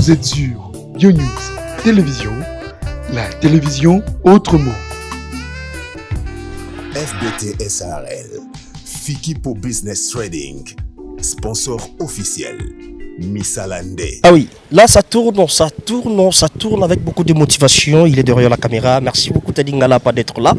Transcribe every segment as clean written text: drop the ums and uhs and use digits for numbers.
Vous êtes sur YoNews Télévision, la télévision autrement. FBT SARL, Fikipo Business Trading, sponsor officiel, Missalande. Ah oui, là ça tourne avec beaucoup de motivation. Il est derrière la caméra. Merci beaucoup Tadingala pas d'être là.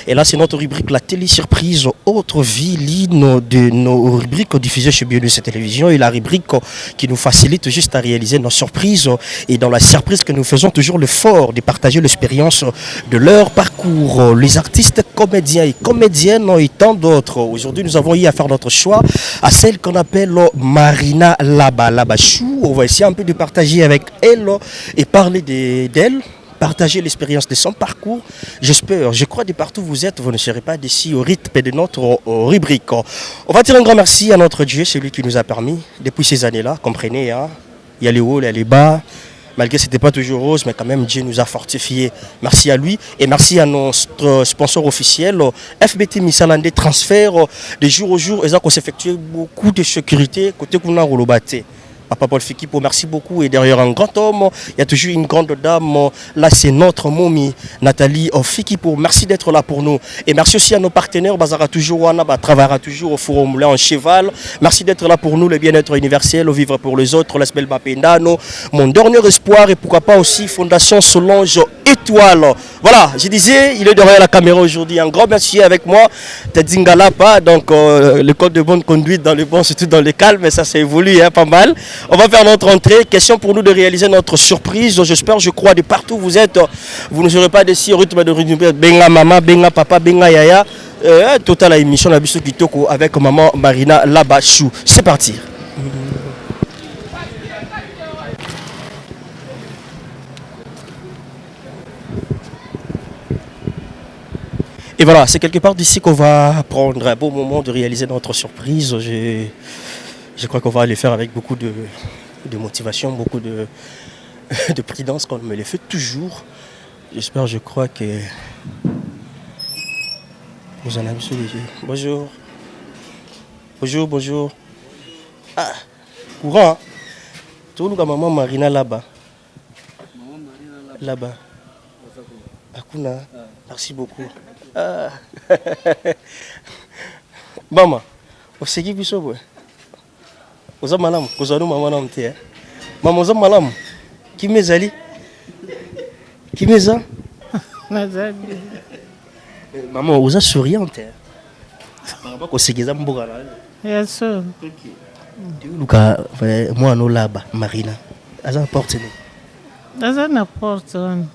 Et là c'est notre rubrique La Télé Surprise, autre vie, l'une de nos rubriques diffusées chez BioNews Télévision et la rubrique qui nous facilite juste à réaliser nos surprises. Et dans la surprise que nous faisons toujours l'effort de partager l'expérience de leur parcours. Les artistes, comédiens et comédiennes et tant d'autres. Aujourd'hui nous avons eu à faire notre choix à celle qu'on appelle Marina Labachou. On va essayer un peu de partager avec elle et parler d'elle, partager l'expérience de son parcours. J'espère, je crois de partout où vous êtes, vous ne serez pas d'ici au rythme de notre rubrique. On va dire un grand merci à notre Dieu, celui qui nous a permis, depuis ces années-là, comprenez, hein, il y a les hauts, il y a les bas. Malgré que ce n'était pas toujours rose, mais quand même Dieu nous a fortifiés. Merci à lui et merci à notre sponsor officiel, FBT Missalande Transfert. De jour au jour, ils ont s'effectué beaucoup de sécurité côté Kuna Rolobate. Papa Paul Fikipo, merci beaucoup. Et derrière un grand homme, il y a toujours une grande dame. Là, c'est notre momie, Nathalie Fikipo. Merci d'être là pour nous. Et merci aussi à nos partenaires. Bazara toujours, Wana, travaillera toujours au Forum Moulin en Cheval. Merci d'être là pour nous, le bien-être universel, au vivre pour les autres, l'Esbel Bapendano. Mon dernier espoir et pourquoi pas aussi Fondation Solange Étoile. Voilà, je disais, il est derrière la caméra aujourd'hui. Un grand merci avec moi. Tedzingala pas, donc le code de bonne conduite dans le bon, surtout dans le calme, mais ça s'est évolué pas mal. On va faire notre entrée. Question pour nous de réaliser notre surprise. J'espère, je crois, de partout où vous êtes, vous ne serez pas déçus au rythme de Benga Maman, Benga Papa, Benga Yaya. Total la émission la Bisso Kitoko avec maman Marina Labachou. C'est parti. Et voilà, c'est quelque part d'ici qu'on va prendre un beau moment de réaliser notre surprise. Je crois qu'on va le faire avec beaucoup de motivation, beaucoup de prudence, comme on me le fait toujours. J'espère, je crois que vous en avez sur les yeux. Bonjour. Bonjour, bonjour. Ah, courant. Hein? Tout le monde, maman Marina là-bas. Maman Marina là-bas. Akuna. Merci beaucoup. Ah. Maman, on s'est dit que vous Oza malam, kozano mama na mte. Mama oza malam. Kimezali? Kimeza? Nazali. Maman oza souriante. Mama ko segeza mboka na. Yes sir. OK. Tu luka moi no laba Marina. Aza porte ni. Aza na porte on.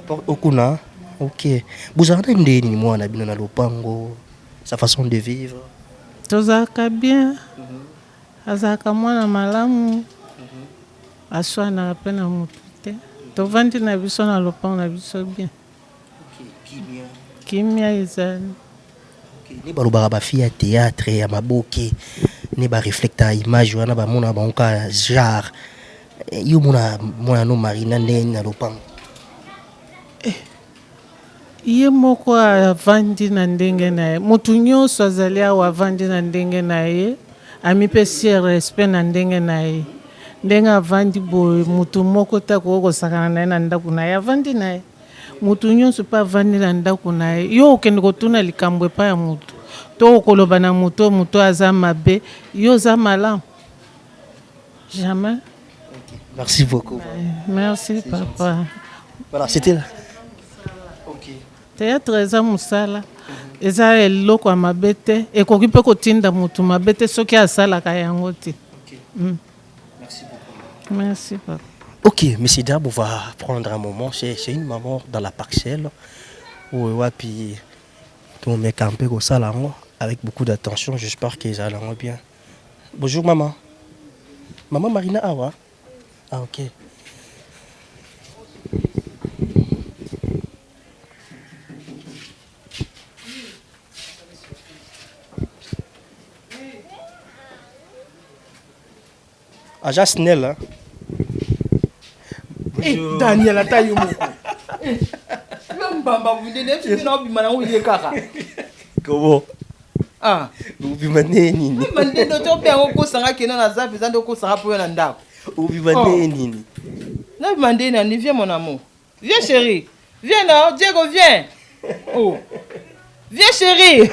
Porte okuna. OK. Buzana ndeni moi na bino na lopango. Sa façon de vivre. Tozaka bien. Azaka mwana malamu aswana pena mutu te tovandi na biso na lopango na biso bien. Kimia ezali ne balobaka bafille ya théâtre ya maboke ne bareflecta image wana bamona bangoka genre yo mona no Marina ndeni na lopango ye moko avandi na ndenge na ye mutu nyonso azali awa avandi na ndenge na ye amipesi respect na ndenge na ye ndenge avandi boye mutu moko tako okosakana na ye na ndako na ye avandi na ye mutu nyonso mpe avandi na ndako na ye yo okende kotuna likambo epai ya mutu to okoloba na mutu aza mabe yo oza malamu jamais. Merci beaucoup. Merci papa. Voilà, c'était là. OK. Théâtre eza musala. Eza eloko ya mabe te ekoki mpe kotinda mutu mabe te soki asalaka yango te. Merci beaucoup. Merci papa. OK, monsieur Dab, on va prendre un moment. C'est une maman dans la parcelle. Puis on met campé au salon avec beaucoup d'attention. J'espère qu'ils allent bien. Bonjour maman. Maman Marina Awa. Ah OK. Agence Nel, hein? Daniel, attends, comment? Ah, ubima nini? Mande ndo tope yango kosanga kena na zapi zando kosanga po na ndako. Ubima nini? Non, demandez, Nani, viens mon amour. Viens chérie. Viens non, Diego, viens. Oh. Viens chérie.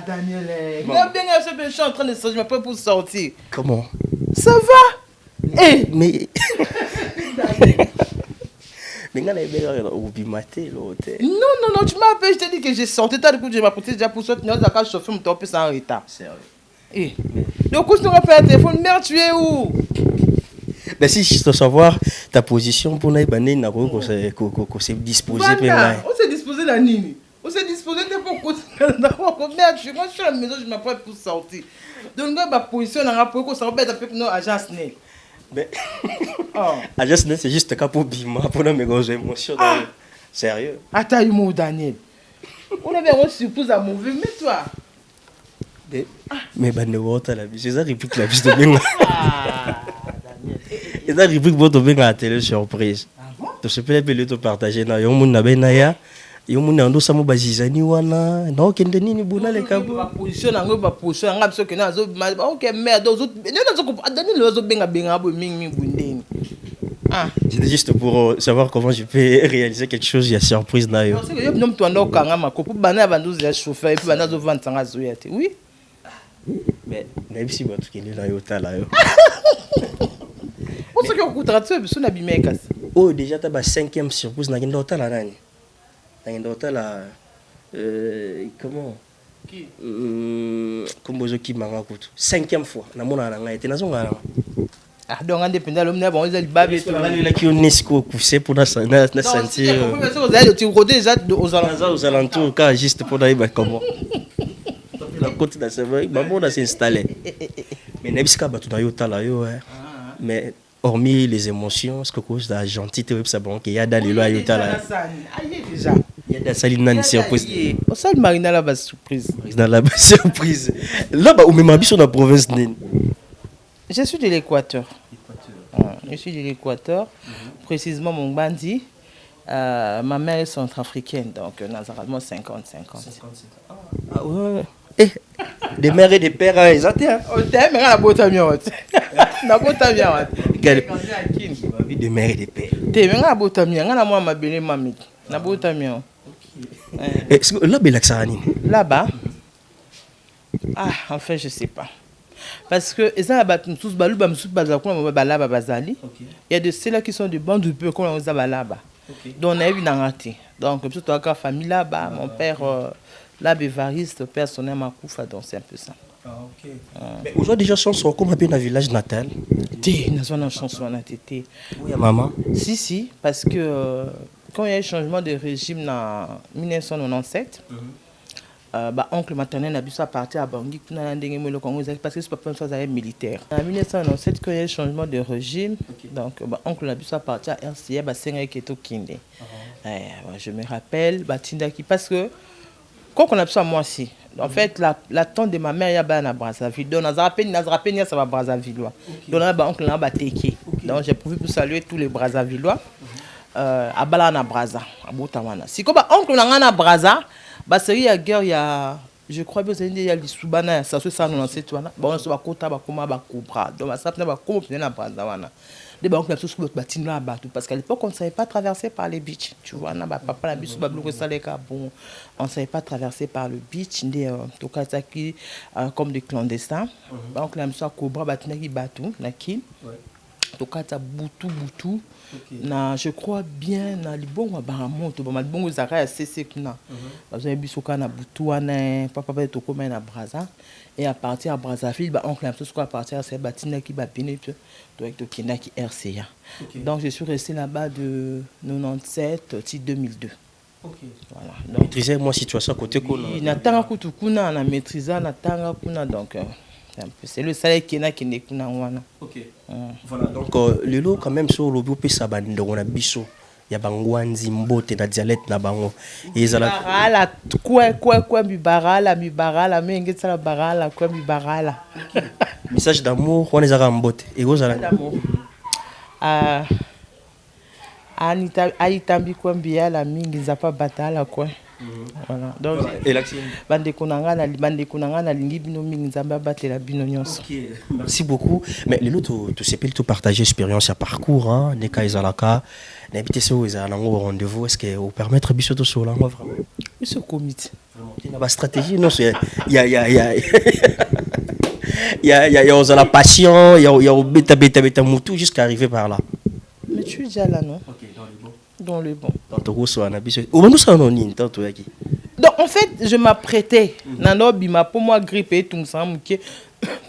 Daniel. Non, bien, je suis en train de sortir, je m'appelle pour sortir. Comment? Ça va? Eh. Mais... Mais non, non, tu m'appelles, je t'ai dit que j'ai sorti, t'as dit que je m'apportais déjà pour sortir, nous avons chauffé mon top sans retard. Sérieux? Eh. Donc, quand tu m'as fait un téléphone, merde, tu es où? Mais si je dois savoir ta position pour nous, qu'on s'est disposé. On s'est disposé la nini. On s'est disposé de pour merde, je suis à la maison, je m'apprête pour sortir. Donc, ma position, on a pour qu'on s'en avec nos agences. Mais agence c'est juste un pour bima pour nos grosses émotions. Sérieux? Attends, Daniel. On avait reçu pour un mauvais, mais toi. Mais c'est ça réplique la vie de bien. Et ça réplique votre bien à la télé surprise. Tu sais pas les te partager na yo mun na benaya. Yo mun na ndo samo bazizani wana. Na okende nini buna le kabo. Ba position nango ba position nga biso ke na zo OK merde zo. Ne zo ko Daniel zo benga bo mingi bundeni. C'était juste pour savoir comment je peux réaliser quelque chose, il y a surprise là. Non, c'est que yo nom to ndo kanga makopo bana banduzi ya chauffeur et puis bana zo vendre sanga zo yate. Oui. Mais même si votre qui est là yo tala yo. On sait qu'on coûtera tout biso na bimekas. Oh déjà tu as 5e surprise na ngenda hôtel là nani. Na ngenda hôtel là comment Qui Comme qui manga kutu. 5e fois na mona na ngai tenazo ngana. Donc indépendant l'homme n'a pas osé le baver tout là qui on esco poussé pour na sentir. Aux alentours car juste pour d'aller comment. La côte de Savoie, maman on s'est installé. Mais nebska batu na yo tala yo mais hormis les émotions, ce que cause de la gentillité ça bon qu'il y a dans les lois yo tala. Déjà. Il y a des salines une surprise. Au sol Marina là bas surprise. Dans la surprise. Là bas où même habite sur la province nene. Je suis de l'Équateur. Je suis de l'Équateur, précisément mon bandi. Ma mère est centrafricaine, donc naturellement 50-50. Ah ouais. Des mères et des pères, ils ont été. On t'aime, mais la botte à mieux. La botte à mieux. Des mères et des pères. T'es mais la botte à mieux. On a moi ma belle mamie. La botte à mieux. Est-ce que là-bas, là-bas, enfin, je sais pas. Parce que il y a de ceux-là qui sont de bandes de peu comme on les a là-bas. Donc on a eu une raté. Donc toute la famille là-bas, mon père là Bévariste, personnel Makoufa, donc c'est un peu ça. Mais aujourd'hui déjà chanson comment bien dans village natal. T'es une chanson on a été. Oui maman. Si parce que quand il y a eu changement de régime en 1997. Oncle maternel a dû partir à Bangui parce que ce papa soit militaire. En 1997, quand il y a eu changement de régime, donc oncle a dû partir à RCA, je me rappelle, parce que quand on a besoin moi aussi, en fait, la tante de ma mère il y a à Brazzaville, donc ça va Brazzaville. Donc là, oncle a battu. Donc j'ai prévu pour saluer tous les Brazzavillois à Balana Brazza, à Boutawana. Si comme oncle a Brazza. C'est il y a guerre, il y a, je crois bien il y a les Soubana, ça se sent dans cette toile. Bon, on se va côté, comment va cobra. Donc, ça peut pas comment on a Brazawana. Les banques ont tous le bâtiment là-bas parce qu'à l'époque on ne savait pas traverser par les beaches. Tu vois, on papa la biche bon, on ne savait pas traverser par le beach. Tout cas qui comme des clandestins. Donc là, on cobra bâtiment qui bateau, na qui. Tout cas ça boutou. Na je crois bien na libongo baramonto ba libongo zaka ya cc kuna bazo bisoka na butuana papa to koma na Brazza et à partir à Brazzaville ba oncle un peu à partir à ces batina qui ba pine to avec to kina qui RCA. Donc je suis resté là-bas de 97 à 2002. Voilà. Donc maîtriser moi situation côté kuna. Na tanga kutukuna na maîtriser na tanga kuna donc c'est le salaire qui est kuna wana. Voilà donc le lot quand même sur le groupe ça bando on a biso ya bangwanzi mbote na dialecte na bango ezala barala quoi bibarala menge tsala barala quoi bibarala. Message d'amour on ezaka mbote et ozala d'amour Anita aitambi quoi biala mingi zapa batala quoi Voilà. Donc, Et l'action. bandeko na nga nalingi bino mingi nzambe abatela bino nyonso. Merci beaucoup. Mais les autres, tu sais, tout partager expérience à parcours, hein, les cas Izalaka, n'habitez ça où ils ont un rendez-vous, est-ce que vous permettre biso tout cela, moi vraiment. Et ce comité. Vraiment, il y a une stratégie, non, c'est, il y a, la passion, il y a bêta moutou jusqu'à arriver par là. Mais tu es déjà là, non? Ok, dans le bon. Dans le bon. Dans ton gros soin, biso. Ou nous ça non tant toi qui. Donc en fait, je m'apprêtais. Nano bima pour moi gripper tout ça muké.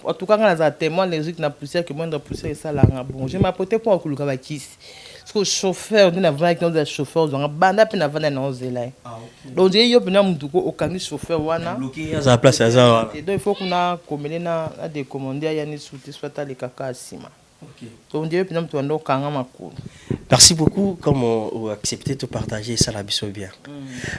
En tout cas, quand on a tellement les trucs na poussière que moi de poussière et ça là bon. Je m'apprêtais pour kuluka ba kiss. Parce que le chauffeur, on a avec nos chauffeurs, on a banda pe na vana na ozela. Ah OK. Donc j'ai yo pena mutuko okangi chauffeur wana. Bloqué à sa place à ça. Et donc il faut qu'on a commené na des commander ya ni souté soit les kaka asima. OK. Donc j'ai pena mutu ndo kanga makulu. Merci beaucoup comme on a accepté de partager ça la biso bien.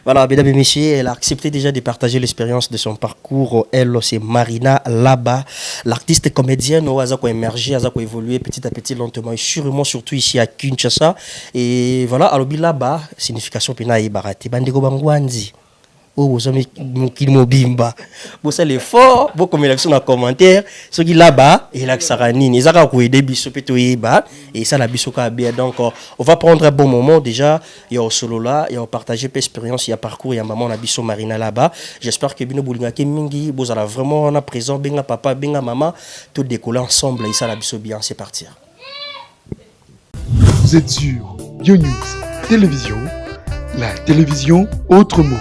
Voilà, mesdames et messieurs, elle a accepté déjà de partager l'expérience de son parcours. Elle, c'est Marina Laba, l'artiste comédienne où elle a émergé, elle a évolué petit à petit, lentement et sûrement, surtout ici à Kinshasa. Et voilà, alobi Laba, signification pena ibarate, bandeko bangwanzi. Oh, vous avez qui mobimba. Vous savez l'effort, vous comme l'action dans commentaire, ce qui là-bas, et là que ça ranine, ils ont aider biso peto yeba et ça la biso ka bien. Donc on va prendre un bon moment déjà, il y a au solo là, il y a partager l'expérience, il y a parcours, il y a maman na biso Marina là-bas. J'espère que bino bolinga ke mingi, vous allez vraiment en présent benga papa, benga maman, tout décoller ensemble et ça la biso bien, c'est parti. Vous êtes sur BioNews Télévision, la télévision autrement.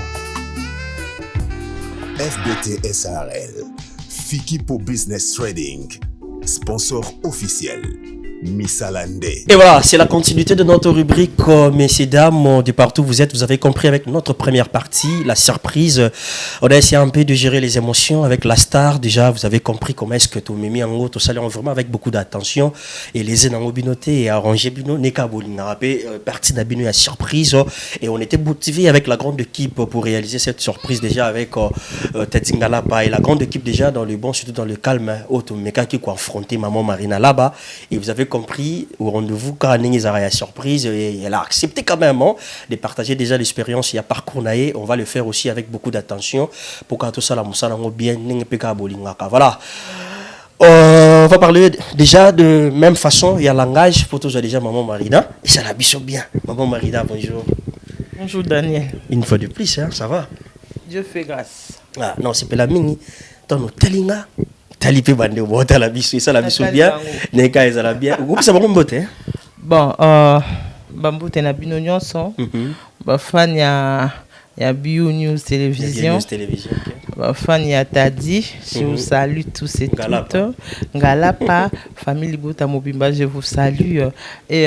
FBT SARL, Fikipo Business Trading, sponsor officiel, Missalande. Et voilà, c'est la continuité de notre rubrique, messieurs, dames, de partout où vous êtes. Vous avez compris avec notre première partie, la surprise. On a essayé un peu de gérer les émotions avec la star. Déjà, vous avez compris comment est-ce que tout mimi en haut, tout ça, vraiment avec beaucoup d'attention. Et les énangos binotés et arrangés bino, neka bolinga, partie d'abino à surprise. Et on était motivés avec la grande équipe pour réaliser cette surprise déjà avec Tetzingalapa et la grande équipe déjà dans le bon, surtout dans le calme, Automeka qui a affronté maman Marina là-bas. Et vous avez compris au rendez-vous quand il a surprise et elle a accepté quand même de partager déjà l'expérience il y a parcours naé. On va le faire aussi avec beaucoup d'attention pour que tout ça la moussa bien voilà. On va parler déjà de même façon, il y a langage pour tous déjà maman Marina et ça la biche bien. Maman Marina, bonjour. Bonjour Daniel. Une fois de plus, hein, ça va? Dieu fait grâce. Ah non, c'est pas la mini. Ton telinga. Talipé bande bota la biso ça la biso bien neka ezala bien ou ça va mbote bon bambote na bino nyonso ba fan ya BioNews Télévision ba fan ya Tadi je vous salue tous et toutes Ngalapa famille Bota Mobimba je vous salue et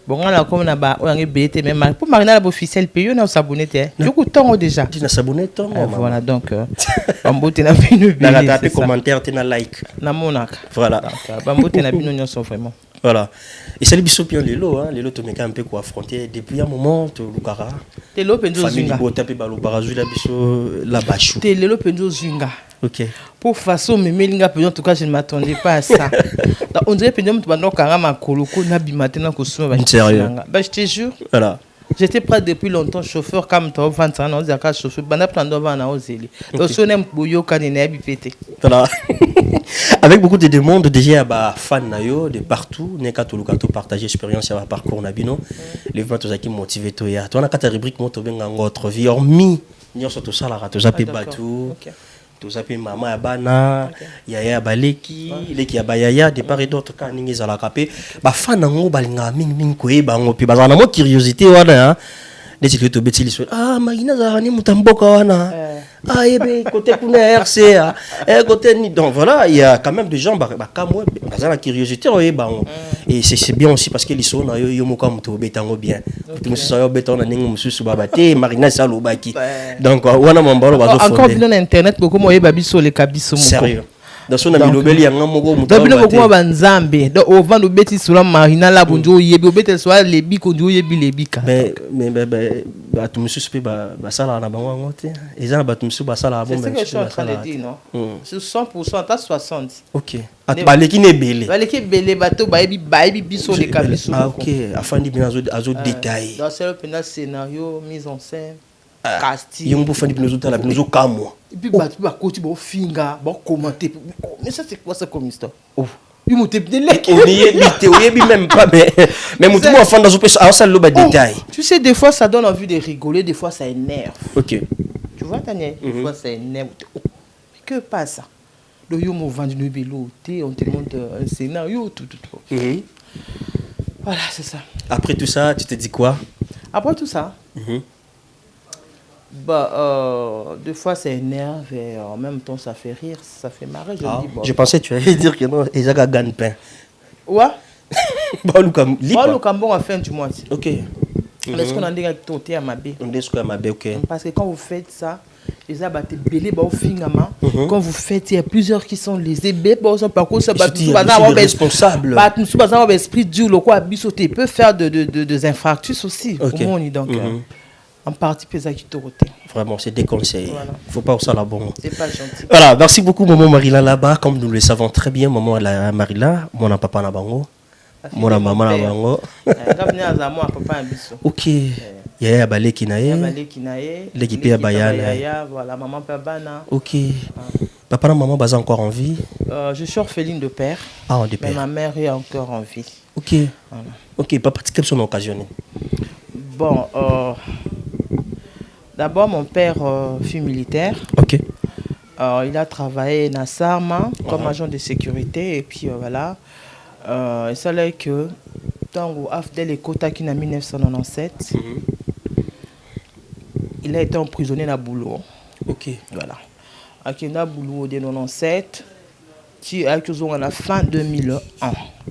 bon on a comme na ba on a BT même pour Marina la officiel payo na s'abonner té du coup temps déjà tu na s'abonner temps voilà donc bambote na bino bien na taper commentaire tu na like na monaka voilà bambote na bino nyonso vraiment voilà et ça les bisopion lelo hein lelo to meka un peu quoi affronter depuis un moment to lukara te lo penzo famille zunga Bota pe ba lukara la biso la bachou te lelo penzo zunga. OK pour façon memelinga penzo en tout cas je ne m'attendais pas à ça. Donc on dirait penzo tu bando kanga makoloko na bimatena ko suma ba sérieux bah je te jure voilà j'étais prêt depuis longtemps chauffeur comme toi 20 ans on dit ka chauffeur banda plando va na ozeli donc si on aime boyo kanene bipete voilà avec beaucoup de demandes déjà bah fan nayo de partout neka to lukato partager expérience ya parcours na bino les gens tous qui motivé to ya to na kata rubrique moto benga notre vie hormis nyonso to sala to zape batu to zape mama ya bana yaya baleki leki ya bayaya de part et d'autre quand ningi zala kapé ba fan ngo balinga mingi ko e bango pi bazana mo curiosité wana dès que tu beti so ah Marina za ni mutamboka wana ah ebe côté kuna RCA côté ni donc voilà il y a quand même des gens bah comme moi bazana curiosité o e bango et c'est bien aussi parce que les so na yo moka muto betango bien tout ça yo beton na ningi mususu babate Marina sa lobaki donc wana mambalo bazo fondé encore bien internet beaucoup mo e babiso le kabiso moko sérieux dans son ami lobeli yanga moko muto donc bino beaucoup banzambe donc au vent beti sur la Marina la bonjo yebi obete so les biko njo yebi les bika mais batu mususu pe ba sala na bango ngote ezana batu mususu ba sala bon c'est ce que je suis en train de dire non sur 100% à 60 OK baleki ne belé baleki belé bato baebi biso le kabiso ah OK afandi bien azo détail dans c'est le scénario mise en scène casting. Yongo fandi binozo tala binozo kamwa. Et puis bah côté bon finga, bon commenter. Mais ça c'est quoi ça comme histoire? Oh. Il m'a tapé les. On y est même pas mais mon tout enfant dans ça le bas détail. Tu sais des fois ça donne envie de rigoler, des fois ça énerve. OK. Tu vois Daniel, des fois ça énerve. Que passe ça? Donc yo m'ont vendu le vélo, on te montre un scénario tout. Voilà, c'est ça. Après tout ça, tu te dis quoi? Après tout ça, des fois ça énerve et en même temps ça fait rire, ça fait marrer. Je pensais que tu allais dire que non, ils ont gagné pain. Ouais. Bon, le Cambon à fin du mois. OK. Mais est-ce qu'on a dit que tu es à ma baie? On est à ma baie, OK. Parce que quand vous faites ça, les abattés belés, quand vous faites, il y a plusieurs qui sont lésés. Par contre, ça va responsable. Esprit dur, le quoi, bissoté peut faire des infractus aussi. Comment on est donc en partie pesa qui te rote. Vraiment, c'est déconseillé. Voilà. Il ne faut pas ça là bon. C'est pas gentil. Voilà, merci beaucoup maman Marila là-bas, comme nous le savons très bien, maman Marila, mon papa na bango, mon maman na bango. OK. Yaya baleki na ye. L'équipe ya bayana. Voilà, maman pabana. OK. Papa et maman baza encore en vie. Je suis orpheline de père. Ah, de père. Mais ma mère est encore en vie. OK. Voilà. OK, papa, quelles sont les occasions? Bon, d'abord mon père fut militaire. OK. Il a travaillé à Sarma comme agent de sécurité et puis voilà. Il fallait que tant au Afdel et Kota qui en 1997. Il a été emprisonné à Boulot. OK. Voilà. À Kenda Boulot en 97, qui a été à la fin 2001.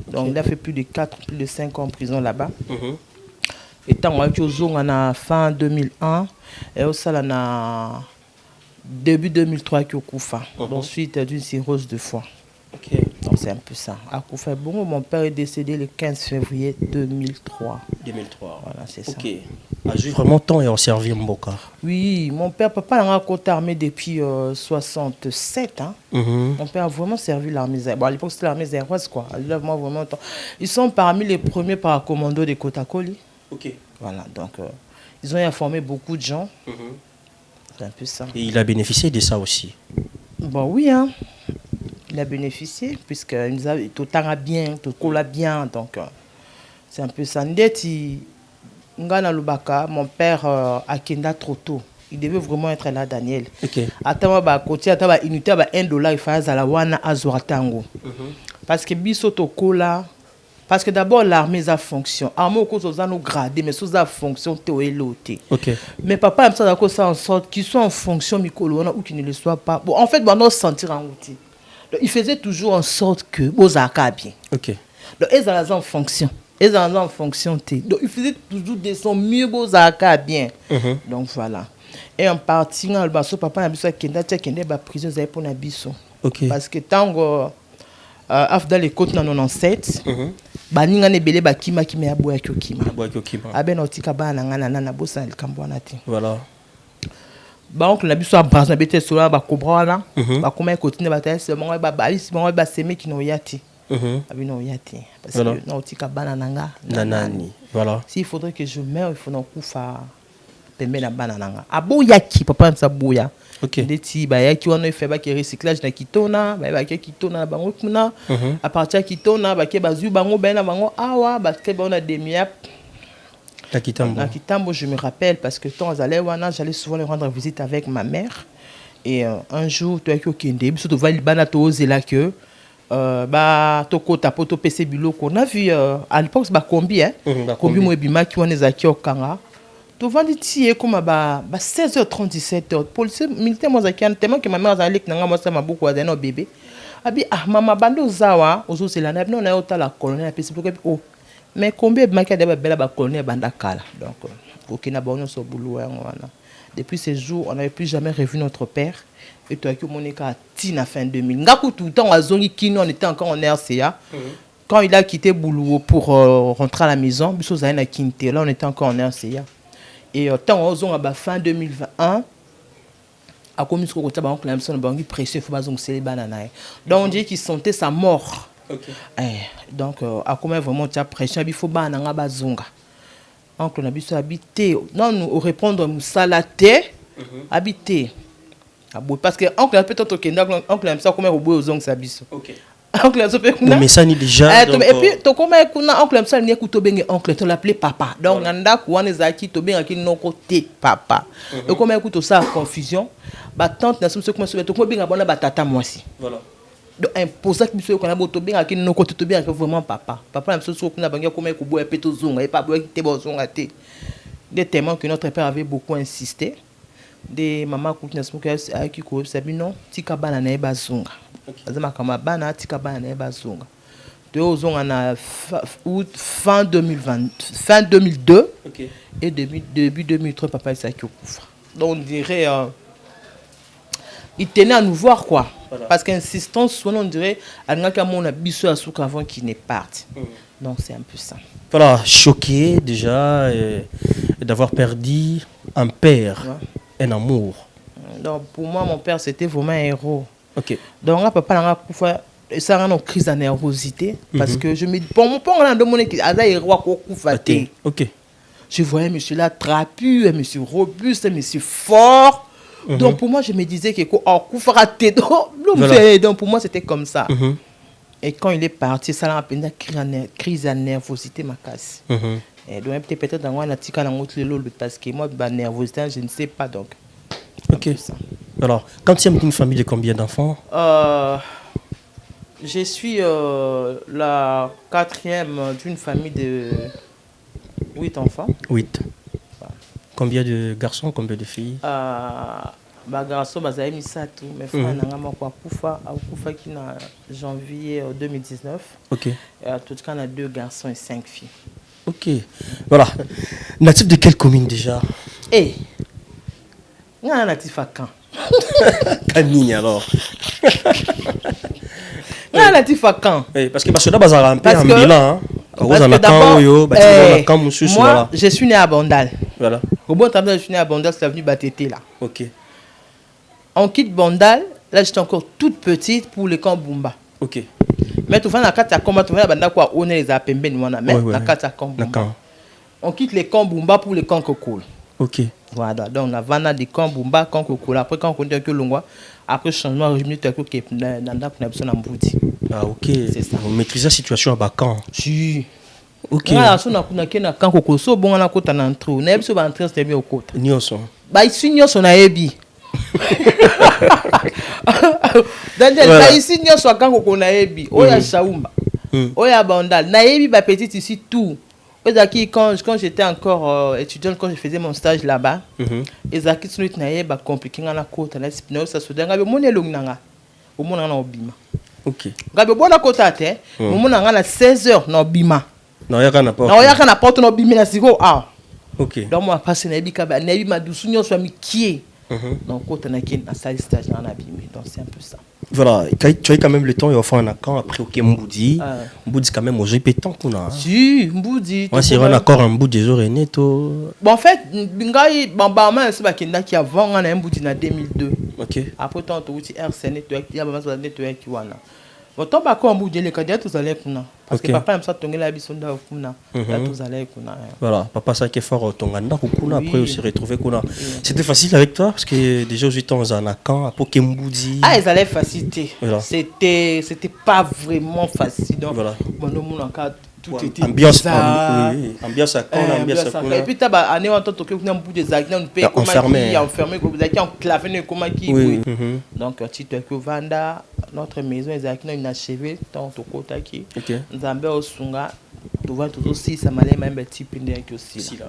Donc il a fait plus de 5 ans en prison là-bas. Et tant qu'il a la fin 2001, et aussi à début 2003 qu'il a Koufa. Ensuite d'une cirrhose de foie. OK. Donc c'est un peu ça. À Koufa, bon, mon père est décédé le 15 février 2003. 2003. Voilà, c'est ça. OK. J'ai vraiment temps et on servi Mboka. Oui, mon père, papa a un côté armé depuis 67. Hein. Mon père a vraiment servi l'armée. Bon, à l'époque, c'était l'armée zéroise, quoi. Vraiment, ils sont parmi les premiers paracommandos de Kotakoli. OK. Voilà, donc ils ont informé beaucoup de gens. C'est un peu ça. Et il a bénéficié de ça aussi. Bon, oui, hein. Il a bénéficié, puisqu'il nous a tout bien, tout colla bien. Donc, c'est un peu ça. Ndeti, Ngana Lubaka, mon père a Kenda trop tôt. Il devait vraiment être là, Daniel. OK. Attends, côté, attends, unité, $1, il fallait à la wana azoratango. Parce que bisoto kola. Parce que d'abord, l'armée a fonction. L'armée a nos gradés, mais sous la fonction, tu es loté. Mais papa aime ça en sorte qu'ils soient en fonction, ou qu'ils ne le soient pas. Bon, en fait, on doit se sentir en outil. Il faisait toujours en sorte que vous avez bien. OK. Donc, ils sont en fonction. Ils sont en fonction. Donc, il faisait toujours des sons mieux, vous avez bien. Donc, voilà. Et en partie, papa a besoin de prison pour la biso. Parce que tant que afda les côtes dans 97, baninga ne belé bakima qui me aboya kyokima. Aben otika bana ngana na bosa le kambwana ti. Voilà. Ba oncle na biso abranche na bete sola ba cobra là, ba koma côté ba taille c'est monga ba bisi monga ba semi qui no yati. Abino yati parce que na otika bana nanga nanani. Voilà. S'il faudrait que je meure, il faut non kufa pembe na bana nanga. Aboya ki papa msa boya. OK. Ndeti ba yaki wana fait ba ki recyclage na kitona, ba ki kitona na bango kuna. À partir kitona ba ki bazu bango ba na bango awa ba ke ba na demiap. Na Kitambo, je me rappelle parce que quand j'allais souvent les rendre visite avec ma mère. Et un jour, tu as eu aucun début, surtout là que toko tapoto PC bilo qu'on a vu à l'époque c'est combi hein. Combi mo ebima ki wana zaki okanga. Tu vas dire comme 16h30 17h policier militaire moi zaki tellement que ma mère a lek nanga moi ça m'a beaucoup à un bébé. Abi maman bando zawa ozo c'est la na on a ota la colonel PC oh. Mais combien de maquillettes de belles colonnes bandakala donc aucun abonnement sur boulot depuis ces jours on n'avait plus jamais revu notre père et toi qui monika tina fin 2000 ngaku tout le temps à zongi kino on était encore en RCA quand il a quitté boulot pour rentrer à la maison biso za na kinte là on était encore en RCA et tant on a fin 2021 a commis ce qu'on a banque la mission banque précieux faut pas zongi célébat na donc on dit qu'il sentait sa mort. Donc, à comment vraiment tu as pression, il faut pas n'anga bazonga. oncle na biso habité non nous répondre musalaté habité parce que oncle peut-être oncle na biso comme au bout aux ongles sabiso OK oncle na peut kuna mais ça ni déjà et puis to comme kuna oncle na biso ni ku to benga oncle to l'appeler papa donc nganda ku wana zaki to benga ki no côté papa et comme écoute ça confusion ba tante na biso comme to ko benga bona ba tata moi aussi voilà donc imposer que biso ko na boto benga ki no côté to benga vraiment papa na biso so kuna bangia comme ku boya peto zonga et pas boya ki te bozonga te des témoins que notre père avait beaucoup insisté des maman qui n'a qui ko sabi non tika bana na eba zonga azama kama bana tika bana na eba zonga de ozonga na fin 2020 fin 2002 et début 2003 papa il s'est okufa donc on dirait il tenait à nous voir quoi parce qu'insistance on dirait alingaka mona biso asuka avant qu'il ne parte donc c'est un peu ça. Voilà, choqué déjà d'avoir perdu un père, un amour. Donc pour moi, mon père, c'était vraiment un héros. Ok. Donc papa ça a une crise de nervosité parce que je me dis, pour mon père, on a demandé qu'il y a un héros qui ok. Je voyais monsieur là trapu, monsieur robuste, monsieur fort. Donc pour moi, je me disais que donc pour moi, c'était comme ça. Et quand il est parti, ça a appelé une crise de nervosité, ma casse. Et donc, peut-être dans un article, parce que moi, la nervosité, je ne sais pas. Donc. Ok. Alors, quand tu as une famille de combien d'enfants? Je suis la quatrième d'une famille de 8 enfants. 8. Combien de garçons, combien de filles? Garçon bazali misatu mes frères nanga moko akufa qui na janvier 2019. OK. En tout cas on a 2 garçons et 5 filles. OK. Voilà. Natif de quelle commune déjà? Nga natif à Caen. Camille alors. Nga natif à Caen. Parce que parce que bazala un peu en bilan moi je suis né à Bandal. Voilà. Au bon temps je suis né à Bandal, c'est l'avenue Batété là. OK. On quitte Bandal, là j'étais encore toute petite pour le camp Bumba. OK. Mais tout la carte à combat, tout banda quoi on est les apembe ni wana mais la carte à camp Bumba. On quitte le camp Bumba pour le camp Kokol. OK. Voilà, donc on a vana des camp Bumba, camp Kokol. Après quand on continue que Longwa, après changement régime tu que nanda pour na Mboudi. Ah OK. C'est ça. On maîtrise la situation à Bakan. Si. OK. Là on a kuna camp Kokol so bon na kota na entrer. Na biso ba entrer c'est bien au kota. Nyoso. Ba ici nyoso na ebi. Daniel ici n'y a soit quand on a ebi oya Shaumba oya Bandal na ebi ba petite ici tout Ezaki quand j'étais encore étudiant quand je faisais mon stage là-bas Ezaki sunit na eba compliqué ngana kota na spinao ça sodanga be monelo nganga au mona na obima. OK Gabe bona kota te mona ngana 16h na obima na yaka na porte na yaka na porte na obima na siko OK donc moi passer na ebi ka ba na ebi madusu nyo soit mikie. Donc, quand on a un stage dans la Bible, donc c'est un peu ça. Voilà, tu as quand même le temps et au fond un accord après OK Mboudi. Mboudi quand même au répétant qu'on a. Si, Mboudi. Moi c'est un accord un bout des oreilles netto. Bon en fait, bingai bambama c'est pas qu'il qui avant on a Mboudi en 2002. OK. Après tant tu RC network, il y a pas besoin de network qui wana. Bon tant pas comme Mboudi les cadets tous allez kuna. Parce que papa aime ça tonner la bisonda kuna. Là tous allez kuna. Voilà, papa ça qui est fort tonganda kuna après on s'est retrouvé kuna. C'était facile avec toi parce que déjà aux 8 ans en Akan après Mboudi. Ah, ils allaient faciliter. Voilà. C'était pas vraiment facile. Donc voilà. Bon nous on a tout était ambiance ambiance à Caen, ambiance à et puis taba année on entend que on des actes on paye enfermé comme ça qui enclavé comme qui donc petit que vanda notre maison les actes une achevé tant au côté qui nzambe osunga tu vois tout aussi ça m'allait même petit pinde aussi là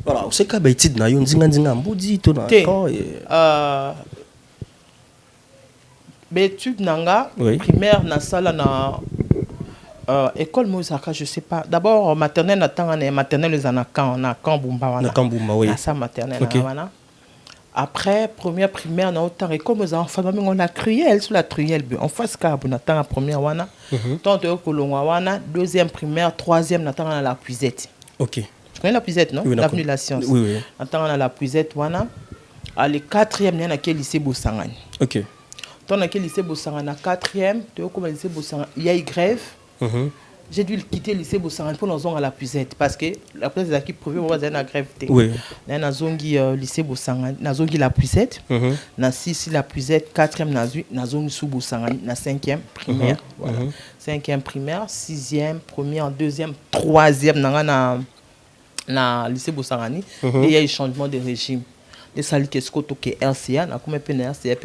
voilà on sait ka baitid na yo nzinga Mboudi to na Caen l'étude nanga primaire na sala na école Mozaka, je sais pas. D'abord maternelle maternelle les anakan na Kambumba wana. Na Kambumba oui. Na sa maternelle wana. Après première primaire na autant école Mozaka famille on a Cruel sur la Cruel en face carbone na temps première wana. Tant de kolongwa wana, deuxième primaire, troisième na temps na la Puisette. OK. Tu connais la Puisette non? Oui, L'avenue de la Science. Oui oui. Na temps na la Puisette wana. À le quatrième na quel lycée Bosangani. OK. Tant na quel lycée Bosangani na quatrième, tu comme lycée Bosangani, il y a grève. j'ai dû quitter le lycée Bosangani pour nous à la puisette parce que la place des acquis privés on va la grève. Oui. Na zongi lycée Bosangani, na zongi la puisette. Na 6 la puisette, 4e na zongi sous Bosangani, na 5e primaire. Voilà. 5e primaire, 6e, première, 2e, 3e na lycée Bosangani. Et il y a eu changement de régime. De salut qu'est-ce que RCA, na comme peine RCA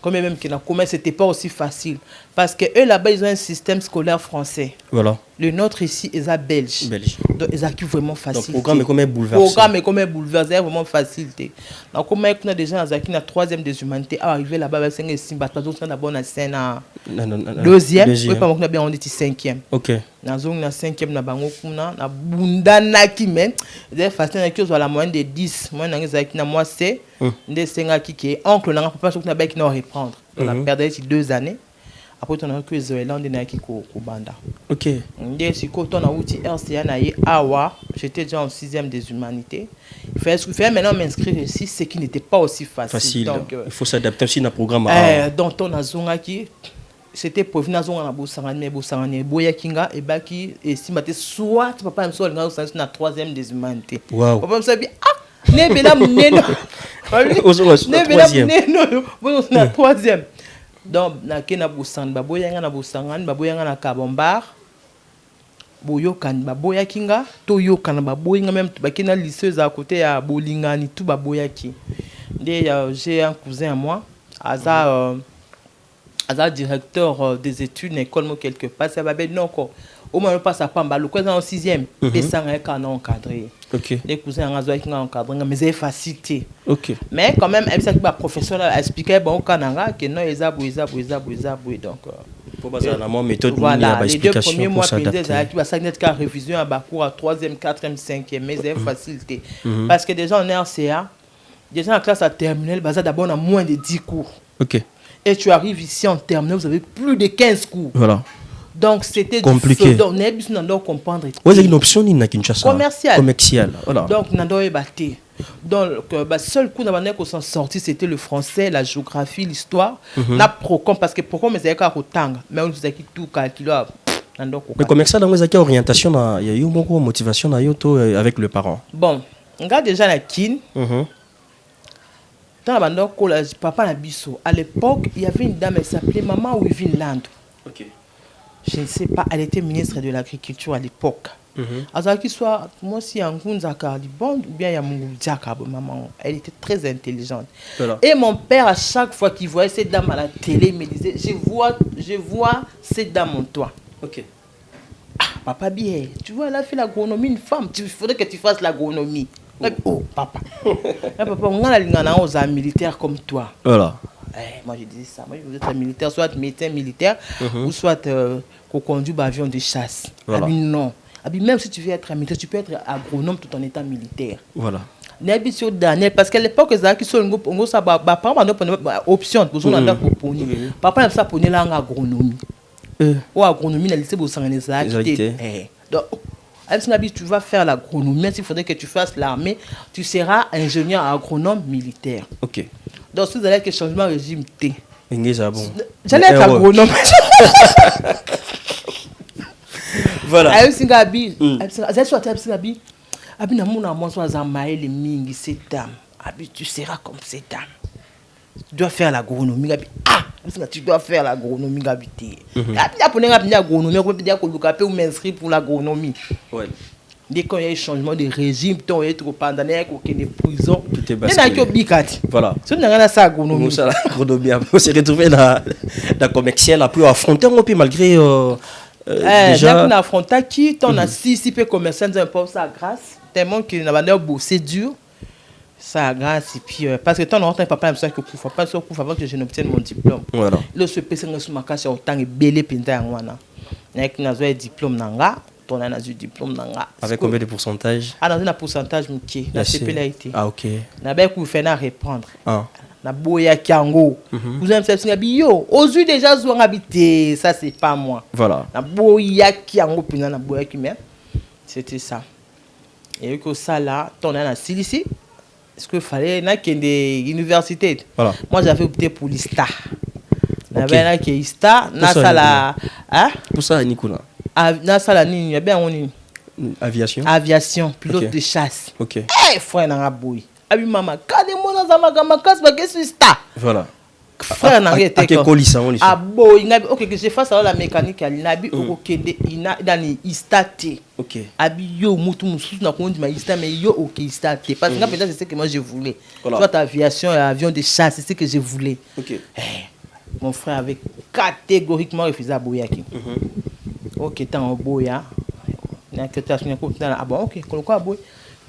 comme même que na comme c'était pas aussi facile parce que eux là-bas ils ont un système scolaire français. Voilà. Le nôtre ici est à belge. Donc ils acquis vraiment facile. Le programme est comme un bouleversé. Programme est comme un bouleversé, vraiment facilité. Donc comme on a des gens qui na 3e des humanités arrivé là-bas avec 5 et 6 bah donc d'abord na scène à 2e, oui pas on a bien on dit 5e. OK. Na zone na 5e na bango kuna na bundana ki men. Des façon que soit la moyenne de 10, moi na ngezaki na moi c'est des 5 qui oncle na papa sur na ba qui na reprendre. On a perdu 2 années. Après on a que Zoéland na ki ko banda. OK. Ndé si ko on a outil RCA na yi awa, j'étais déjà en 6e des humanités. Il fallait maintenant m'inscrire ici, ce qui n'était pas aussi facile. Donc il faut s'adapter aussi dans le programme. Donc on a zonga qui c'était pour venir à Bosangani mais Bosangani boya kinga et baki et si maté soit papa me soit na 3e des humanités. Wow. Papa me sabi ne bela muneno. Ne bela muneno. Bon na 3e. Donc na kena Bosangani baboya na Bosangani baboya na Kabombar. Boyo kan baboya kinga to yo kan baboya même bakena lycée à côté à Bolingani tout baboya ki. J'ai un cousin à moi, Aza directeur des études école mo quelque part ça va bien non quoi. Au moins pas ça pas le cousin en 6e et ça un encadré. OK. Les cousins Aza qui encadré mais c'est facilité. OK. Mais quand même ça que professeur a expliqué bon kananga que non ils abou donc pour baser la méthode voilà, les 2 premiers mois qui va ça net qu'à révision à Bakour à 3e, 4e, 5e mais c'est facilité parce que déjà en RCA déjà en classe à terminale bazar d'abord on a moins de 10 cours. OK. Et tu arrives ici en terminale vous avez plus de 15 cours. Voilà. Donc c'était compliqué. Donc on doit comprendre. Ouais, c'est une option ni na Kinshasa. Commercial. Voilà. Donc on doit ébattre. Donc seul coup d'abord qu'on s'en sorti c'était le français, la géographie, l'histoire, la procom parce que procom c'est qu'à Rotang, mais on nous a qui tout calculé. Mais commercial dans les orientation il y a eu beaucoup de motivation na yoto avec le parent. Bon, on a déjà la kin. Dans la papa na biso, à l'époque, il y avait une dame, elle s'appelait Maman Wivin Land. OK. Je ne sais pas, elle était ministre de l'Agriculture à l'époque. Alors qu'il soit, moi si en Gunzaka, bon, ou bien il y a mon maman, elle était très intelligente. Voilà. Et mon père, à chaque fois qu'il voyait cette dame à la télé, il me disait, je vois cette dame en toi. OK. Ah, papa bien, tu vois, elle a fait l'agronomie, une femme, il faudrait que tu fasses l'agronomie. Oh, papa. Papa, on a un militaire comme toi. Voilà. Moi, je disais ça. Moi, je voulais être militaire, soit médecin militaire, ou soit conduit avion de chasse. Voilà. Non. Même si tu veux être militaire, tu peux être agronome tout en étant militaire. Voilà. Parce qu'à l'époque, les gens qui sont option pour papa, ça pour l'agronomie. Ou agronomie, la lycée Bosangani. Donc, tu vas faire l'agronomie, même s'il faudrait que tu fasses l'armée, tu seras ingénieur agronome militaire. OK. Donc, si vous allez avec le changement de régime T. J'allais être agronome. Voilà. Tu seras comme cette dame. Tu dois faire l'agronomie. Ah, tu dois faire l'agronomie. Ou m'inscrire pour l'agronomie. Dès qu'il y a un changement de régime, tu es trop pandanaire, qu'il y a prison. Tu es basculé. Voilà. Si on a ça, l'agronomie. On s'est retrouvé dans le commercial, a pu affronter un peu malgré. Déjà, on a affronté qui, on a 6 peu commerçants, on a pas ça grâce. Tellement qu'il a pas bossé dur. Ça grâce et puis parce que tant on papa me ça que pour pas sur pour avant que je n'obtienne mon diplôme. Voilà. Le se pèse sur ma casse autant et belé pinta en wana. Nek na zo diplôme nanga, ton na zo diplôme nanga. Avec combien de pourcentage? Ah dans un pourcentage mki, la CPLAIT. Ah OK. Na ba ku fait na répondre. Ah. Na boya kiango. Vous avez fait ça bio. Ozu déjà zo habité, ça c'est pas moi. Voilà. Na boya kiango pina na boya ki même. C'était ça. Et que ça là, ton na ici. Est-ce qu'il fallait des universités? Voilà. Moi, j'avais opté pour l'ISTA. J'avais l'ISTA. Pour ça, Nicolas. Na sala nini, bien on est Aviation. aviation, pilote Ok. de chasse. Ok. Eh, frère na boy. Abi mama, kade mona za magama kas ba que suis star. Voilà. Frère na À quel colis on Ah boy, ngabi OK que je fasse la mécanique à l'inabi au kende ina dans istate. Ok. Abi yo mutu mususu na kondi ma istate mais yo OK istate parce que maintenant c'est ce que moi je voulais. Voilà. Soit aviation et avion de chasse, c'est ce que je voulais. Ok. Eh, mon frère avait catégoriquement refusé à Boyaki. Ok, tant au Boya. Na que tu as ah bon, OK, quoi boy.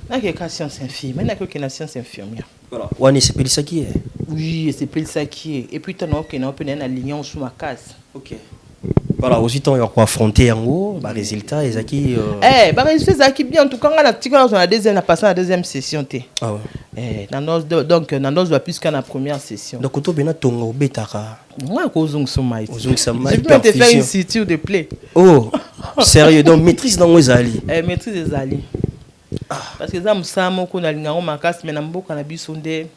Na que science infirmière, na que science infirmière. Voilà. Wani c'est peli ça qui est. Oui, c'est plus ça qui est. Et puis tu as OK, na open na ligne sous ma case. Ok. Voilà, aussitôt il y a quoi affronter en haut, bah résultat et qui Eh, bah résultat ça qui bien en tout cas on a petit on a deuxième, on a passé la deuxième session té. Ah ouais. Eh, donc dans doit plus qu'à la première session. Donc auto bena tongo betaka. Moi kozong so mai. Ozong sa mai. Je peux te faire une city de play. Oh, sérieux donc maîtrise dans Wezali. Eh, maîtrise des alliés. Parce que ça me semble qu'on a l'ingaron makas mais na mboka na biso nde.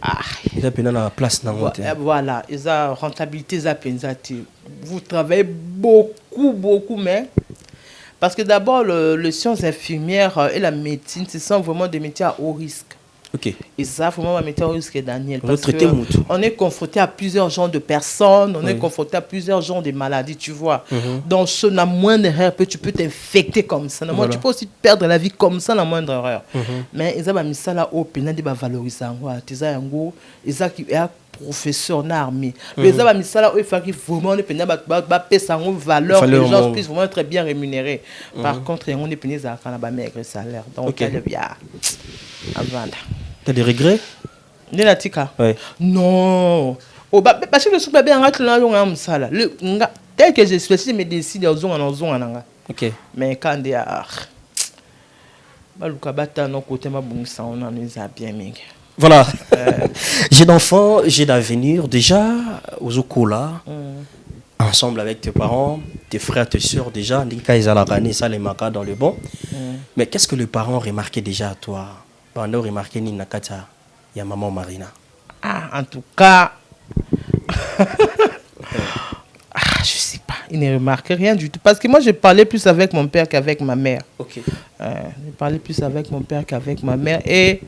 Ah, Il a peine la place dans l'hôtel. voilà, et ça rentabilité ça pensate. Vous travaillez beaucoup mais parce que d'abord le sciences infirmières et la médecine ce sont vraiment des métiers à haut risque. Ok. Et ça vraiment un métier à haut risque Daniel parce traiter que moutou. on est confronté à plusieurs genres de personnes, on Oui. est confronté à plusieurs genres de maladies, tu vois. Donc ce na moindre erreur tu peux t'infecter comme ça. Voilà. Tu peux aussi perdre la vie comme ça la moindre erreur. Mais ils ont mis ça là au pénal de valoriser en gros, tu sais en gros, ils ont qui est professeur na armée. Mais ils ont mis ça là il faut qu'il vraiment le pénal ba payer sa valeur que les gens puissent vraiment être bien rémunérés. Par contre, on est pénal ça quand la maigre salaire. Donc Ok. elle est bien avant. T'as des regrets? Nélatika. Ouais. Non. Oh, parce que le soupe bien rentre là, on a un sale. Tel que je suis, si je me décide, on a Ok. mais quand il y a. Balukabata, non, côté ma bon ça, on en est bien, mec. Voilà. J'ai d'enfants, j'ai d'avenir. Déjà, aux Okola, ensemble avec tes parents, tes frères, tes soeurs, déjà, ils ont la ça les marquera dans le bon. Mais qu'est-ce que les parents remarquaient déjà à toi? Pendant remarqué Nina Kata, il y a maman Marina. Ah, en tout cas. Je sais pas, il ne remarquait rien du tout. Parce que moi, je parlais plus avec mon père qu'avec ma mère. Ok. Je parlais plus avec mon père qu'avec ma mère. Et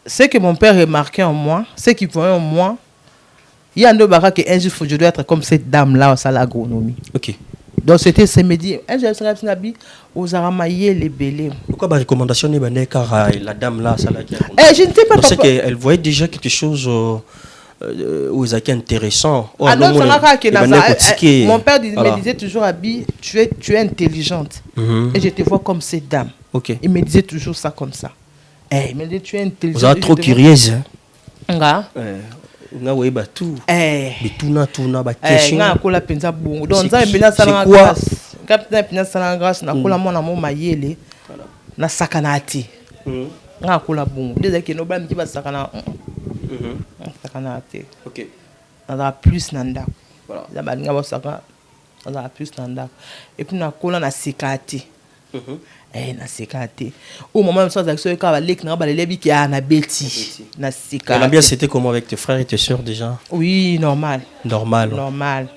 ce que mon père remarquait en moi, ce qu'il voyait en moi, il y a un barra que un jour, je dois être comme cette dame-là au salle agronomie. Ok. Donc c'était ce midi. Un jour, je suis allé aux Aramaïs, les Bélés. Pourquoi ma recommandation n'est pas car la dame là, ça l'a dit. Je ne sais pas parce qu'elle voyait déjà quelque chose où ils étaient intéressant. Mon père me disait toujours, Abi, tu es intelligente. Et je te vois comme cette dame. Ok. Il me disait toujours ça comme ça. Il me disait, tu es intelligente. Vous êtes trop curieuse. Nga. Nga oui bah tout. Mais tout na ba Nga question. kola penza bongo. Donc ça C'est penza ça quoi? grâce. Capitaine penza ça grâce na kola mona mo mayele. Na sakanati. Nga kola bongo. Déjà que no ba mki ba sakana. Sakanati. Ok. Na plus nanda. Voilà. Ya ba nga ba sakana. Na plus nanda. Et puis na kola na sikati. Na sikati. Au moment où ça ça ka ba lek na ba lebi ki na beti. Na sikati. L'ambiance c'était comment avec tes frères et tes soeurs déjà? Oui, normal. Normal. Normal.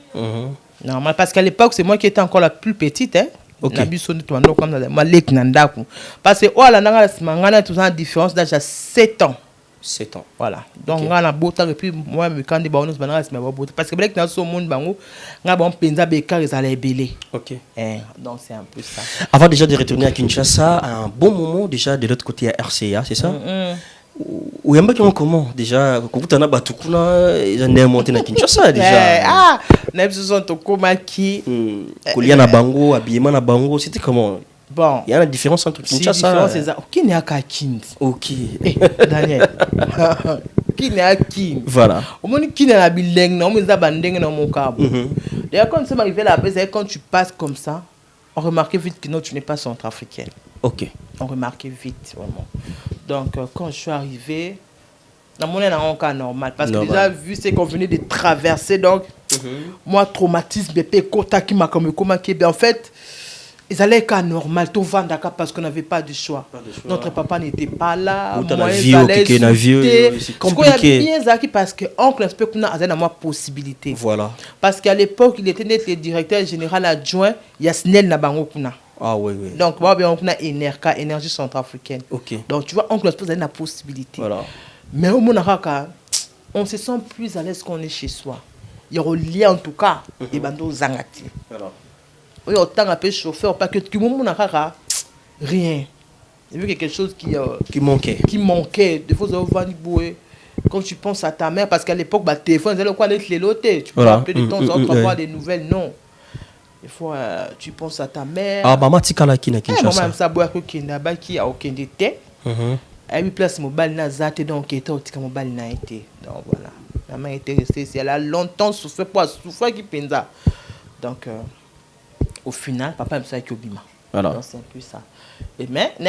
Normal, parce qu'à l'époque, c'est moi qui étais encore la plus petite. Ok. Parce que, oh, là, tout ça, différence d'âge à 7 ans. 7 ans. Voilà. Donc, on a beau temps, et puis, moi, quand je suis parce que, dans ce monde, on a pensa bécar, ils allaient belé. Ok. Donc, c'est un peu ça. Avant déjà de retourner à Kinshasa, un bon moment déjà de l'autre côté à RCA, c'est ça? Ou yamba qui ont comment déjà kokutana batukuna ils ont monté na Kinshasa déjà. Même si sont au coma qui kolia na bango habillement na bango c'était comment? Bon, il y a une différence entre Kinshasa c'est ça. Qui n'est à Kind? OK. Daniel. Qui n'est à Kind? Voilà. Au moins qui n'est à Bildeng, non mais ça bandeng dans mon câble. D'ailleurs quand ça m'arrive là, c'est quand tu passes comme ça, on remarque vite que non tu n'es pas centrafricaine. OK. On remarquait vite vraiment. Donc quand je suis arrivé, dans mon cas normal parce que déjà vu ce qu'on venait de traverser donc moi traumatisme BP kota qui m'a comme comment qui en fait Ils allaient qu'à normal, tout vendaka parce qu'on n'avait pas de choix. Notre papa n'était pas là. Moi, ils allaient c'est compliqué. Parce que oncle Inspecteur avait une possibilité. Voilà. Parce qu'à l'époque, il était le directeur général adjoint Yasnel Nabangokuna. Ah oui, oui. Donc, on a ENERCA, Énergie Centrafricaine. Ok. Donc, tu vois, oncle Inspecteur avait une possibilité. Voilà. Mais au Monaraka, on se sent plus à l'aise qu'on est chez soi. Il y a un lien en tout cas. Et bando zangati. Voilà. Oui, autant un peu chauffeur, pas que tout le monde n'a rien. Il y avait quelque chose qui manquait. Qui manquait. Des fois, quand tu penses à ta mère, parce qu'à l'époque, le téléphone, c'est quoi les lotés. Tu peux appeler de temps en temps pour avoir des nouvelles. Non. Des fois, tu penses à ta mère. Ah, maman, tu as qui maman, ça boit qui a aucun dété. À une place, mobile n'a zaté, donc il était au mobile n'a été. Donc voilà. La maman était restée ici. Elle a longtemps souffert qui pensa. Donc. Au final, papa me dit qu'il voilà. Donc c'est un peu ça. Et mais, je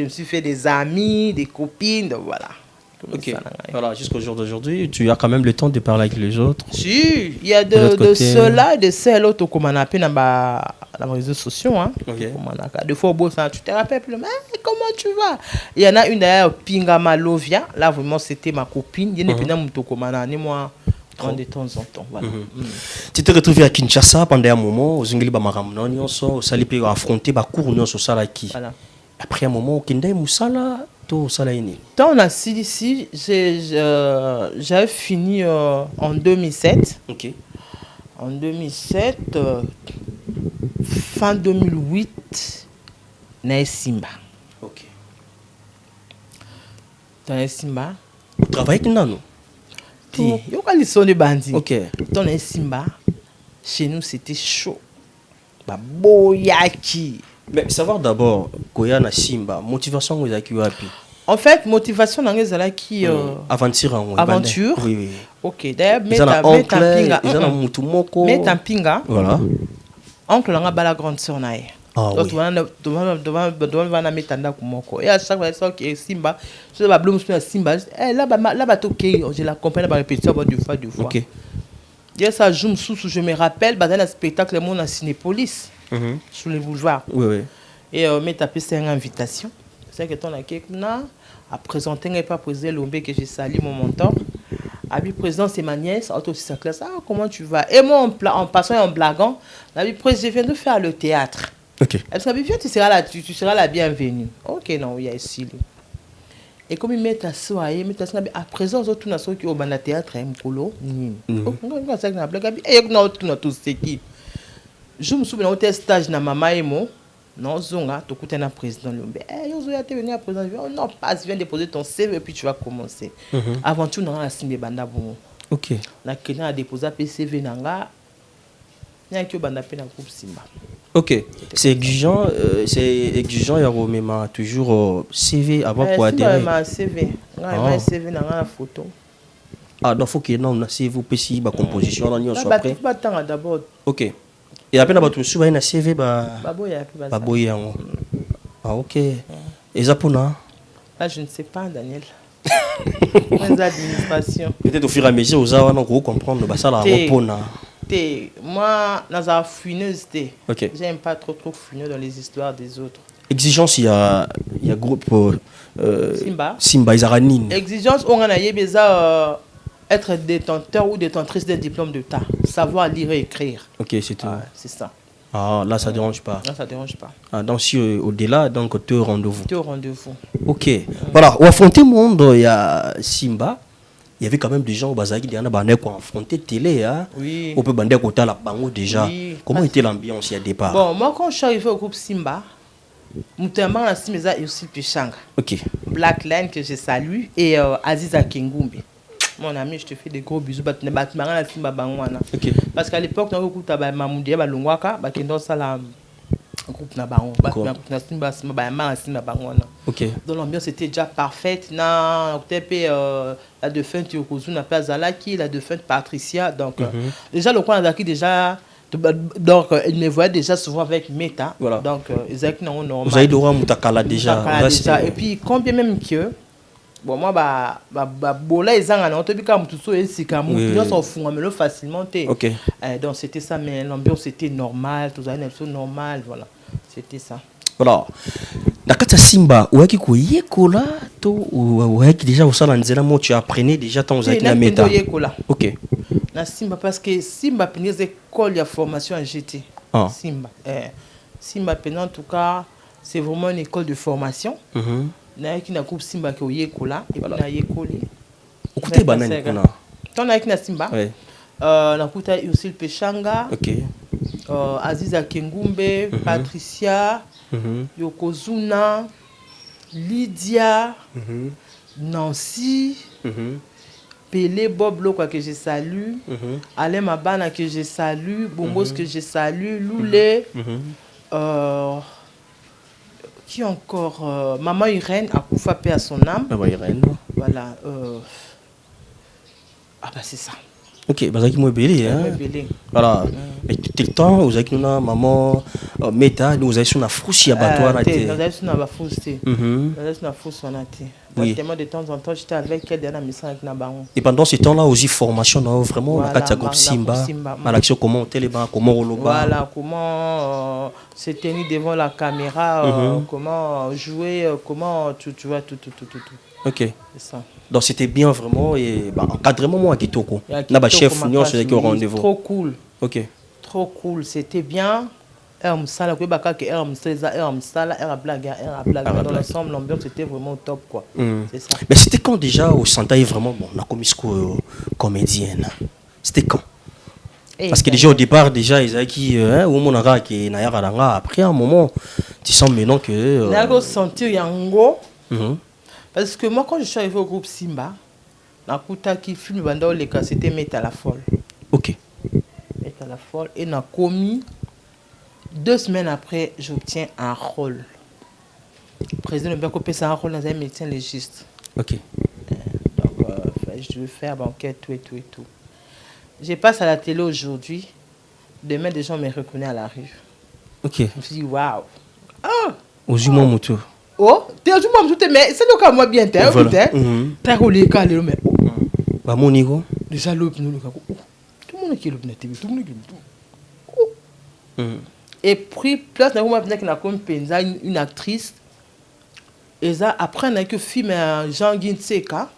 me suis fait des amis, des copines, donc voilà. Ok. Voilà, jusqu'au jour d'aujourd'hui, tu as quand même le temps de parler avec les autres. Si, il y a de ceux-là et de celles-là comme on appelle dans les réseaux sociaux. Hein. Okay. Des fois, tu te rappelles plus, mais comment tu vas? Il y en a une d'ailleurs, Pinga Malovia. Là, vraiment, c'était ma copine. Il y a une moi. De temps en temps, voilà. Tu t'es retrouvé à Kinshasa pendant un moment, aux Inglis Bamaramnon, au Salipé affronté Bakournion sur Salaki. Voilà. Après un moment, au Kinde Moussala, tout Salaini. Quand on a ici, j'avais fini en 2007. Ok. En 2007, fin 2008, na Simba. Ok. Dans Simba. Vous travaillez avec Nano? Il y a l'histoire de bandits. Ok. Dans les Simba, chez nous, c'était chaud. Boyaki. Mais savoir d'abord, Koya na Simba, motivation vous avez qui? En fait, motivation dans les ala qui aventure. Oui, oui. Ok. D'ailleurs, mettre un pinga. Voilà. Oncle langa bala grande sœur nae. Ah oui. Devant mettre un kumoko. Et à chaque fois que Simba, je vais blum sur Simba. Là toqué, je l'accompagne à répétition deux fois. Ok. Et ça joue je me rappelle, dans un spectacle le monde à Cinépolis sur les boulevards. Oui, oui. Et m'a tapé c'est une invitation. C'est que ton a à présenter un pas président Lombe que j'ai sali mon mentor. Abi président c'est ma nièce, auto sa classe. Ah comment tu vas? Et moi en passant et en blaguant, Abi président je viens de faire le théâtre. Ok. Est-ce que tu seras là, tu seras la bienvenue. Ok non, il y a ici. Et comme il met à soi, à présent aux autres nations qui au banda théâtre un polo. On ça na blague abi et non tout ce qui. Je me souviens au stage na maman et moi. Non, Zonga, tu écoutes un président Lombe. Yozo ya te venu à président. Non, passe, viens déposer ton CV et puis tu vas commencer. Avant tout, on a la signe banda bon. Ok. La quelqu'un a déposé un CV nanga. Il y a un banda dans groupe Simba. Ok. C'est exigeant, il y a même toujours CV avant pour adhérer. Un CV. Un CV nanga la photo. Ah, donc faut qu'il y ait un CV PC, ma composition, on y soit après. D'abord. Ok. Et après, tu as un CV, Baboya. Ah, ok. Et Zapona? Ah, je ne sais pas, Daniel. L'administration. Peut-être au fur et à mesure, vous allez comprendre ça la Zapona. Moi, dans la fuineuse, ok. J'aime pas trop fuineux dans les histoires des autres. Exigence, il y a groupe Simba, Isaranine. Exigence, on a besoin être détenteur ou détentrice d'un diplôme d'État. Savoir lire et écrire. Ok, c'est tout. C'est ça. Ah, là, ça ne dérange pas. Là, ça ne dérange pas. Ah, donc, si au-delà, donc, tu es au rendez-vous. Tu es au rendez-vous. Ok. Voilà, au affronter le monde, il y a Simba. Il y avait quand même des gens au Bazaki, qui ont affronté télé. Hein? Oui. On peut bander à côté la bango déjà. Oui. Comment était l'ambiance au départ? Bon, moi, quand je suis arrivé au groupe Simba, Moutemba na Simeza et aussi Pichanga. Ok. Black Line que je salue et Aziza Kingumbi. Mon ami, je te fais des gros bisous. Okay. Parce qu'à l'époque, nous avons Mamoudi, Balungwaka, la groupe Nabango. Donc l'ambiance était déjà parfaite. La défunte Yokozou n'a pas Zalaki, la défunte Patricia. Donc déjà, le coin d'Aki déjà. Donc, il me voyait déjà souvent avec Meta. Voilà. Donc, ils ont normal. Vous avez Dora Moutakala déjà. Et puis, combien même que Bon, moi, bola ezanga na otobi ka mutu so esika mutu nyonso ofungamelo facilement te. OK. Donc c'était ça, mais l'ambiance était normale, tout ça une chose normale, voilà. C'était ça. Voilà. Nakata Simba, ou qui koyekola to ou qui déjà au salon nzela mo tu apprenais déjà ton zaki na meta. OK. Na Simba parce que Simba prenait des écoles de formation en GT. Simba. Simba pendant en tout cas, c'est vraiment une école de formation. Na qui na groupe Simba qui oyekola et puis na yekoli. Écoutez banane kuna. Ton avec na Simba. Ouais. Na kuta Usil Pechanga. OK. Aziza Kengumbe, Patricia, Yokozuna, Lydia, Nancy, Pelé Bob Lo que je salue, Alain Mabana que je salue, Bombos que je salue, Loulé, qui encore Maman Irène a Koufa paix à son âme. Maman Irène. Voilà. Ah bah c'est ça. OK, bazaki mo belé hein. Voilà. Mais tout le temps vous avez na maman meta nous avez sur na frousse abattoir na té. Nous avez sur na frousse té. Nous avez sur na frousse na té. Tellement de temps en temps j'étais avec elle dans la mission avec na bango. Et pendant ce temps là aussi formation na vraiment na kati groupe Simba. À l'action comment téléba comment roloba. Voilà, comment se tenir devant la caméra, comment jouer, comment tu vois tout. OK. C'est ça. Donc c'était bien vraiment et encadrement moi à Kitoko. Na ba chef nion c'est qui au rendez-vous. Trop cool. OK. Trop cool, c'était bien. Msala ko baka que Msala msala blague. Dans l'ensemble l'ambiance était vraiment top quoi. C'est ça. Mais c'était quand déjà au Santaï vraiment bon, la comédienne. C'était quand? Parce que déjà au départ déjà ils avaient qui au monara qui na yaranga après un moment tu sens maintenant que na go sentir yango. Parce que moi, quand je suis arrivé au groupe Simba, Nakuta qui filme Bandao Leka, c'était Meta la folle. OK. Meta la folle. Et n'a commis 2 semaines après, j'obtiens un rôle. Le président de Bako paie un rôle dans un médecin légiste. OK. Donc, je vais faire banquette, tout. Je passe à la télé aujourd'hui. Demain, des gens me reconnaissent à la rue. OK. Je me suis dit, waouh. Ah! Ozuma Moto. Oh, t'es un jour mais c'est le cas moi bien t'es t'as roulé calé mais bah mon niveau déjà l'autre nous tout le monde qui le tout le monde qui et puis place na moi qui na comme penza une actrice et ça après na que film Jean Ginseka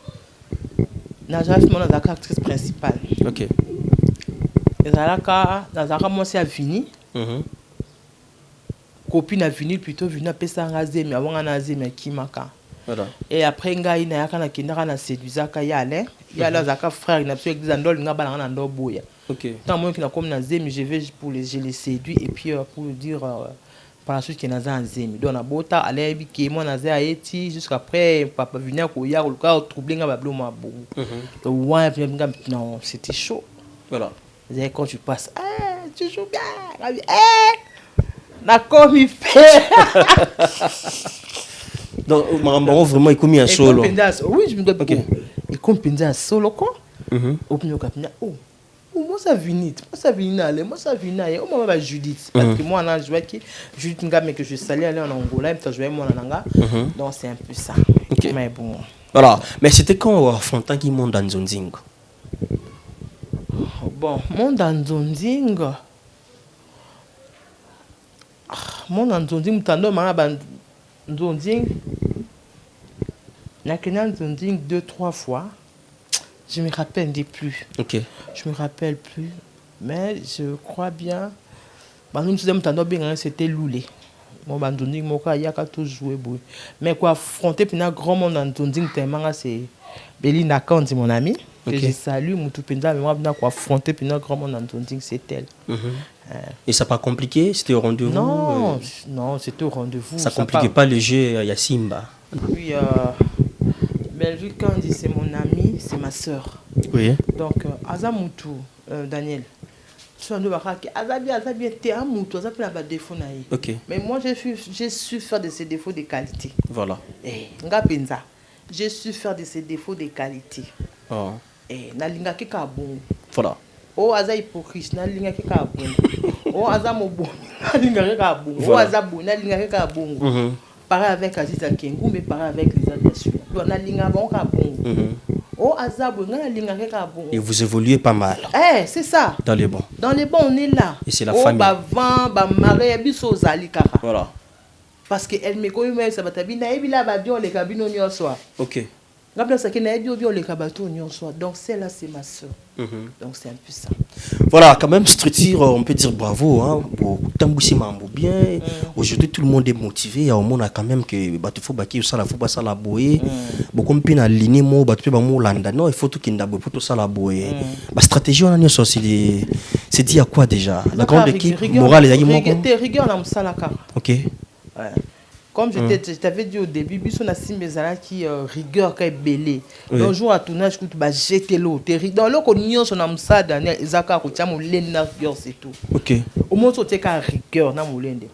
na j'ai fait mon actrice principale. OK. Et ça là moi c'est à fini. Copine a venu plutôt venu à Pesangazemi avant un azemi Kimaka. Voilà. Et après ngai na yakana kinara na séduisaka ya Alain, ya là zaka frère na pso exandol nga bala na ndo boya. OK. Tant moi qui na comme na zemi je vais pour les je les séduit et puis pour lui dire par la suite qu'il na za zemi. Donc na bota Alain bi ki moi na za eti jusqu'après papa venir ko ya ko ka troubler nga bablo ma bo. Donc ouais non, c'était chaud. Voilà. Quand tu passes tu joues bien. Na commis fait. Donc Marambaron vraiment il commis un solo. Oui, je me dis OK. Il commis un solo quoi. Opinion capina. Oh, moi ça vient aller. Oh moi va Judith parce que moi on a joué qui Judith nga mais que je salais aller en Angola, puis joué moi en Nanga. Donc c'est un peu ça. OK. Mais bon. Voilà, mais c'était quand Fontan qui monte dans Zonzing. Bon, mon dans Zonzing. Mon Nzonding tando manga Nzonding na kena Nzonding 2-3 fois. Je me rappelle plus. OK. Je me rappelle plus, mais je crois bien nous sommes tando bien c'était Loulé. Mon Nzonding moka yaka tout jouer boy. Mais quoi affronter puis na grand monde Nzonding tellement c'est Belinda Kandi mon ami que je salue mutu penda mais moi na quoi affronter puis na grand monde Nzonding c'est elle. Et ça pas compliqué, c'était au rendez-vous. Non, c'était au rendez-vous. Ça compliquait pas le jeu Yasimba. Oui, Bellevue Kandi c'est mon ami, c'est ma sœur. Oui. Donc Azamutu Daniel. Tu as bien t'es un moutou, ça peut avoir des défauts naïfs. OK. Mais moi j'ai su faire de ces défauts des qualités. Voilà. Nga penza. J'ai su faire de ces défauts des qualités. Oh. Na linga ke ka bon. Voilà. Oh aza hypocrite na linga ke ka bon. Oh aza mobo na linga ke ka bon. Oh aza bon na linga ke ka bon. Pareil avec Aziza Kengou mais pareil avec Lisa Diassu. donc na linga bon ka bon oh azabo na linga ka bon Et vous évoluez pas mal. C'est ça Dans les bons. dans les bons on est là Et c'est la famille. ba vent ba maré biso zali kaka Voilà. parce que elle me connaît mais ça batabi na ebila ba bio le kabino nyonso Ok. ngapla ça que na ebio le kabato nyonso donc celle là c'est ma soeur donc c'est un peu ça. Voilà, quand même, structure, on peut dire bravo. Hein, pour Tamboussi Mambo bien. Aujourd'hui, tout le monde est motivé. Il y a au monde quand même que il faut bâtir ça, il faut pas ça la boyer. Beaucoup de gens aligné moi, il non, il faut tout qu'il n'aboie pour tout ça la boyer. La stratégie, on a c'est dit à quoi déjà? La grande équipe morale est rigueur dans ça ok. Comme je t'avais dit au début, biso na simbezala qui rigueur ka belé. Donc jour à tournage que tu vas jeter l'eau. Dans l'eau qu'on y a son amsa Daniel Isaka ko tiamo lena rigueur c'est tout. OK. Au moins tu ka rigueur na mulende.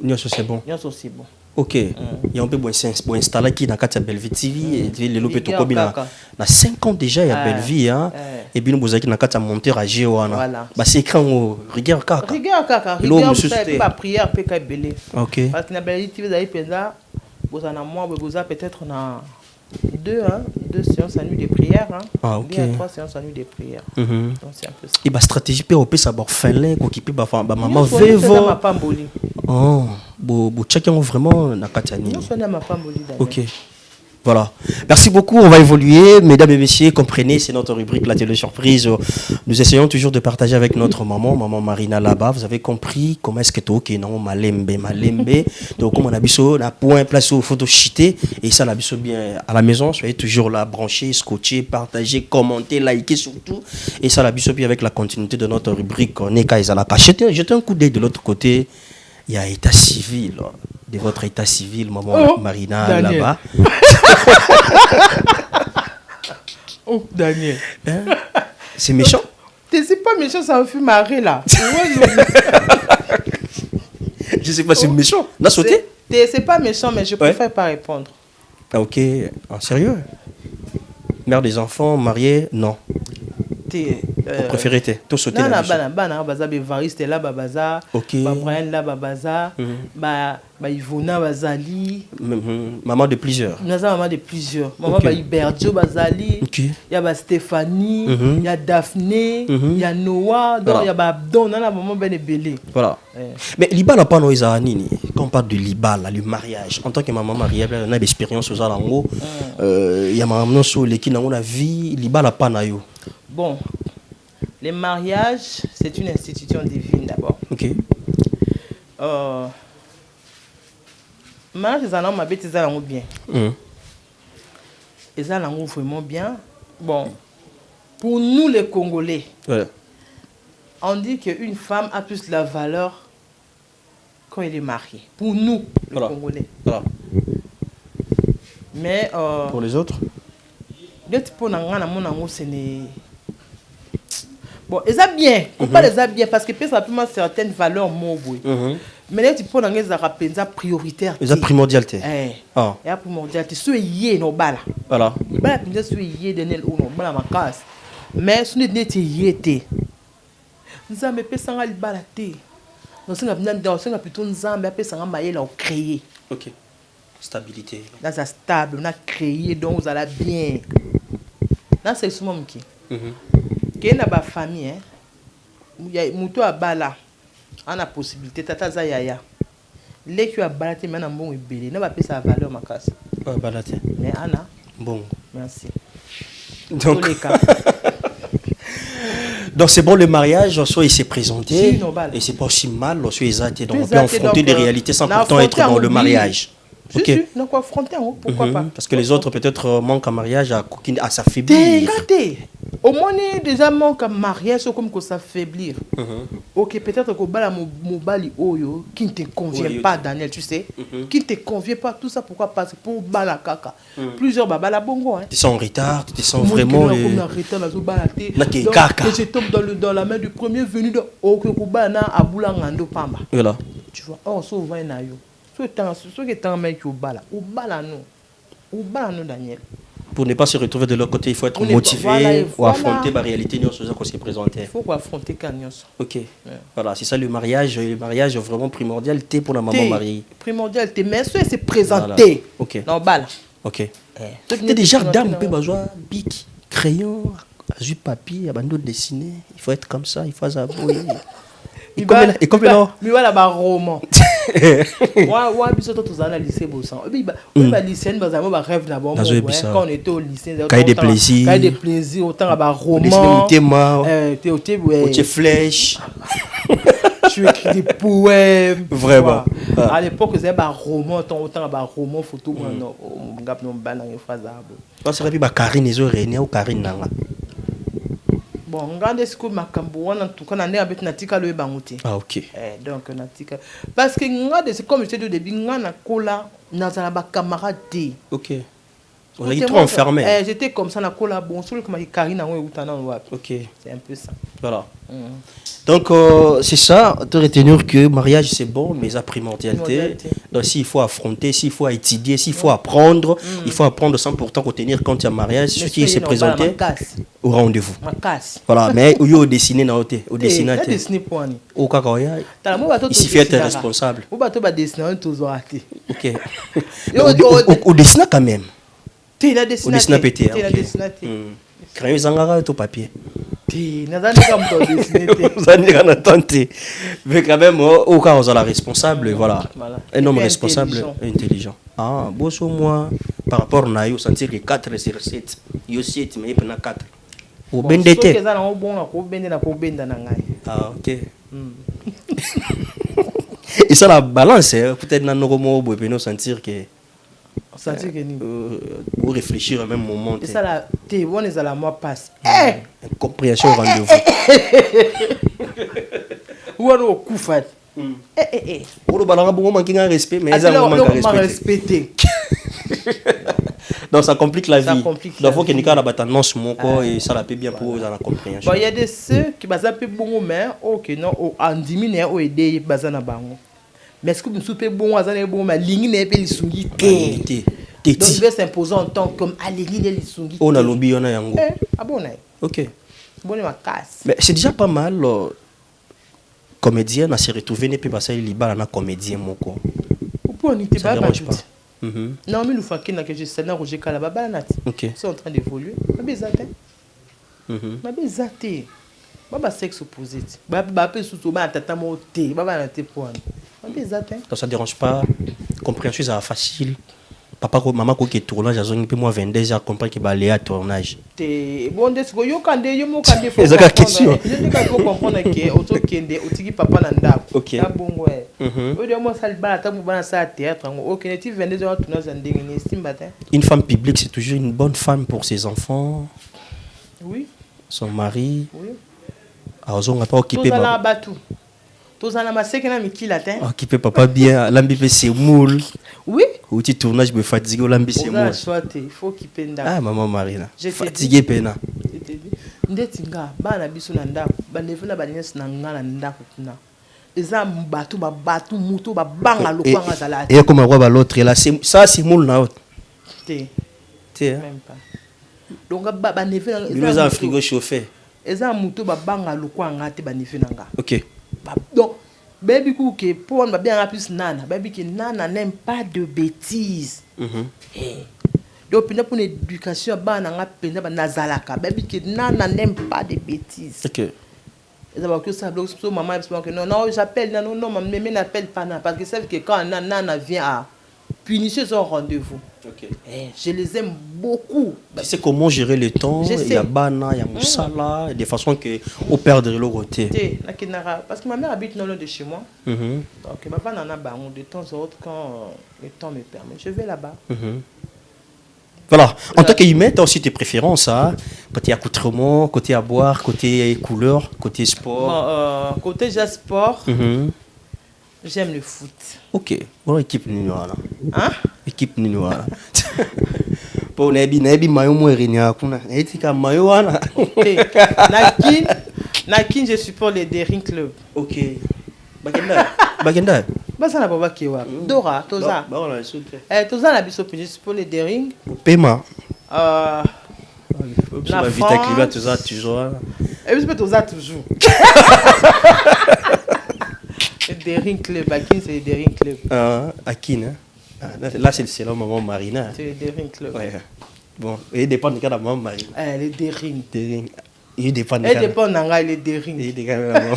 Nyonso c'est bon. Nyonso c'est bon. OK. Il y a un peu bon installer qui dans Katia Belleville TV et le lope to kobina. Na 5 ans déjà il y a Belleville hein. Et bien nous bozaki na Katia monter à Géoana. Bah c'est écran rigueur kaka. Rigueur kaka. Rigueur c'est pas prière pe ka belé. OK. Parce que na Belleville TV d'ailleurs penza bozana moi boza peut-être na deux séances à nuit de prière hein. Ah OK. Bien 3 séances à nuit de prière. Donc c'est un peu ça. Et bah stratégie pe opé ça bord finlin ko ki pe ba maman vevo. Oh, bo checker vraiment na Katani. OK. Voilà. Merci beaucoup. On va évoluer. Mesdames et messieurs, comprenez, c'est notre rubrique La Télé Surprise. Nous essayons toujours de partager avec notre maman Marina là-bas. Vous avez compris comment est-ce que tu es non malembe. Donc, comme on a biso, on a point place au photo chité. Et ça, on a biso bien à la maison. Soyez toujours là, branchés, scotchés, partagez, commentez, likez surtout. Et ça, on a biso bien avec la continuité de notre rubrique. On est Kaizalaka. Jetez un coup d'œil de l'autre côté. Il y a état civil. De votre état civil, maman Marina là-bas. Oh, Daniel. Hein? C'est méchant. C'est pas méchant, ça me fait marrer là. Je sais pas, c'est méchant. On a sauté? C'est pas méchant, mais je préfère pas répondre. Ah, ok. En sérieux? Mère des enfants, mariée? Non. Vous préférez tout sauter? Non, non, baza Bevariste là, baza. Ok. Brian là, baza. Ivona bazali. Maman de plusieurs. Maman de plusieurs. Maman Iberdio bazali. Il y a Stéphanie, il y a Daphné, il y a Noah, donc il y a Abdon, la maman ben belé. Voilà. Mais Liba n'a pas noïsa nini. Quand on parle de Liba, le mariage, en tant que maman mariée, on a des expériences aux alango. Il y a maman sur les qui n'ont la vie, Liba n'a pas naïo. Bon, les mariages, c'est une institution divine d'abord. Ok. Mariage, les gens m'habitent, ils ont bien. Ils ont vraiment bien. Bon, pour nous les Congolais, on dit qu'une femme a plus de la valeur quand elle est mariée. Pour nous, les Congolais. Voilà. Mais pour les autres, ce n'est... Bon, ils ont bien. Pourquoi ils ont bien? Parce que peut-être simplement certaines valeurs mobile. Mais là, tu peux dans les prioritaires. Ils ont primordialité. Il y a primordialité. Ce qui est no bala. Voilà. Il y a ce qui est de no bala ma casse. Mais ce n'est pas été. Nous avons fait ça le balaté. Nous avons plutôt nous avons fait ça mailler là créer. OK. Stabilité. Là c'est stable, on a créé donc vous allez bien. Là c'est ce moment qui. Qui na ba famille hein. Il y a muto a bala. On a possibilité tata za yaya. Les qui a balaté maintenant bon belé. Na ba pesa sa valeur ma casse. Balaté. Mais Anna. Bon. Merci. Donc donc c'est bon le mariage, soit il s'est présenté et c'est pas aussi mal, soit ils ont donc on peut affronter des réalités sans pourtant être dans le mariage. OK. Donc affronter pourquoi pas? Parce que les autres peut-être manquent à mariage à s'affaiblir. Au moins déjà manque à mariage comme que s'affaiblir. OK, peut-être que bala mobali oyo qui ne te convient pas Daniel, tu sais, qui ne te convient pas tout ça pourquoi parce que pour bala kaka. Plusieurs bala bongo hein. Tu sens en retard, tu te sens vraiment comme en retard dans balaté. Et je tombe dans la main du premier venu de OK kubana abula ngando pamba. Voilà. Tu vois, oh so va na yo. Ce qui est en main qui au bala nous Daniel. Pour ne pas se retrouver de l'autre côté, il faut être motivé ou affronter la réalité qui s'est présentée. Il faut affronter Kanyos. OK. Voilà, c'est ça le mariage. Le mariage est vraiment primordial pour la maman mariée. Primordial, mais c'est présenté. OK. Non, bala. Ok. T'es déjà dame, peut besoin bic, crayon, azur papier, abandon dessiner. Il faut être comme ça, il faut s'abouiller. Et comme là. Mais voilà, bah roman. Moi, biso to tozana lycée bosan. Et puis bah lycée nous avons un rêve d'abord quand on était au lycée. Cahier des plaisirs. Cahier des plaisirs autant bah roman. Dessiner flèche. Tu écris des poèmes. Vraiment. À l'époque, c'était un roman, autant un roman, photo. Non, on a une banane en phase. Parce que Karine est René ou Karine Nanga. Bon, on regarde ce que ma cambo, en tout cas, on a avec Natika le bangoté. Ah, ok. Donc, Natika. Parce que c'est comme je te dis au début, on a cola, on a un camarade. Ok. On est trop enfermé. J'étais comme ça, on a cola, bon, sur le comme Karine, on est ok. C'est un peu ça. Voilà. Donc, c'est ça, de retenir que mariage c'est bon, mais la primordialité. Donc, s'il faut affronter, s'il faut étudier, s'il faut apprendre, il faut apprendre sans pourtant retenir quand il y a mariage, ce qui s'est présenté au rendez-vous. Voilà, mais où il dessiner dans l'hôtel, au dessinateur. Au cacaoya, il suffit d'être responsable. Ok. Au dessinateur quand même. Au dessinateur pété. Crayon zangara au papier. Vous allez tenter. Mais quand même, au cas où on est responsable, voilà. Un homme responsable et intelligent. Ah, bon, sur moi, par rapport à nous, sentir que 4 sur 7. Il y a 7, mais il y a 4. Au ben d'été. Ah, ok. Et ça, la balance, peut-être dans nos mots, vous pouvez sentir que. Pour réfléchir au même moment. Et ça, la on est à la moi passe. Compréhension rendez-vous. Ou alors au coup fait. Pour le ballon, on manque un respect, mais ça manque un respect. Donc ça complique la vie. Donc il faut qu'il y ait une annonce et ça la paie bien pour la compréhension. Il y a des ceux qui basent un peu bon mais ok non en diminuer ou aider basé na bango. Mais est-ce que vous souper bon azana bon ma ligne n'est pas lisungi té. Donc il va s'imposer en tant comme à ligne les lisungi. On a lobby on a yango. Ah bon OK. Bon ma casse. Mais c'est déjà pas mal comédien à se retrouver n'est pas ça il libère na comédien moko. Pourquoi on n'était pas non mais nous faisons que je sais na Roger Kalababa nati. OK. C'est en train d'évoluer. Ma bezaté. Ma bezaté. Baba sexe opposé. Baba peut sous ba tata mo té. Baba na té point. Donc ça ne dérange pas. Compréhension, c'est facile. Papa, maman, qui est tournage, j'ai un peu moins 22 heures, comprendre qu'il va aller à tournage. Bon, c'est la question. Je faut comprendre que auto kende, otiki papa nanda. OK. Bon ouais. Moi ça le bala ta mo bana ça théâtre. OK, tu 22 heures tournage en ndenge estime matin. Une femme publique, c'est toujours une bonne femme pour ses enfants. Oui. Son mari. Oui. Alors on va pas occuper occupé papa bien, l'ambi c'est moule. Oui. Ou tu tournage me fatigué, l'ambi c'est moule. Il faut qu'il peine. Ah maman Marina. Fatigué pena. Ndetinga bana biso na ndako, ba nevela ba nièce na ngala ndako kuna. Eza mbatu ba batu muto ba banga lokwanga zala. Et comme roi l'autre là, ça c'est moule na haute. Même pas. Donc ba nevela ils ont un frigo chauffé. Eza muto ba banga lokwanga te ba nevela nga. OK. Donc, baby que pour on va bien plus nana, baby que nana n'aime pas de bêtises. Donc pour une éducation bana nga penda ba nazalaka, baby que nana n'aime pas de bêtises. OK. Et ça que ça bloque sur maman parce que non j'appelle non maman n'appelle pas nana parce que c'est que quand nana vient à punir son rendez-vous. OK. Je les aime beaucoup. Tu sais comment gérer le temps, il y a bana, il y a moussala, de façon que on perdre le côté. Parce que ma mère habite non loin de chez moi. Donc ma femme en a de temps en temps quand le temps me permet. Je vais là-bas. Voilà. En tant qu'humain, tu as aussi tes préférences, hein? Côté accoutrement, côté à boire, côté couleur, côté sport. Côté sport. J'aime le foot. OK. Bon, équipe Ninoana. Hein? Équipe Ninoana. Pour Nebi Mayo Mouerinia. Etika Mayoana. Nakin, je supporte les Daring Club. OK. Bagenda. Basa na baba kiwa. Dora, Toza. Bah on a sauté. Toza na biso je supporte les Daring. Pema. La France. Vita Toza toujours. Et puis Toza toujours. Daring Club, Akin c'est Daring Club. Akin, hein? Là, c'est la maman Marina. C'est le Daring Club. Ouais. Bon, il dépend de la maman Marina. Le Daring. Il dépend de Elle dépend d'Anga, le Daring. Il dépend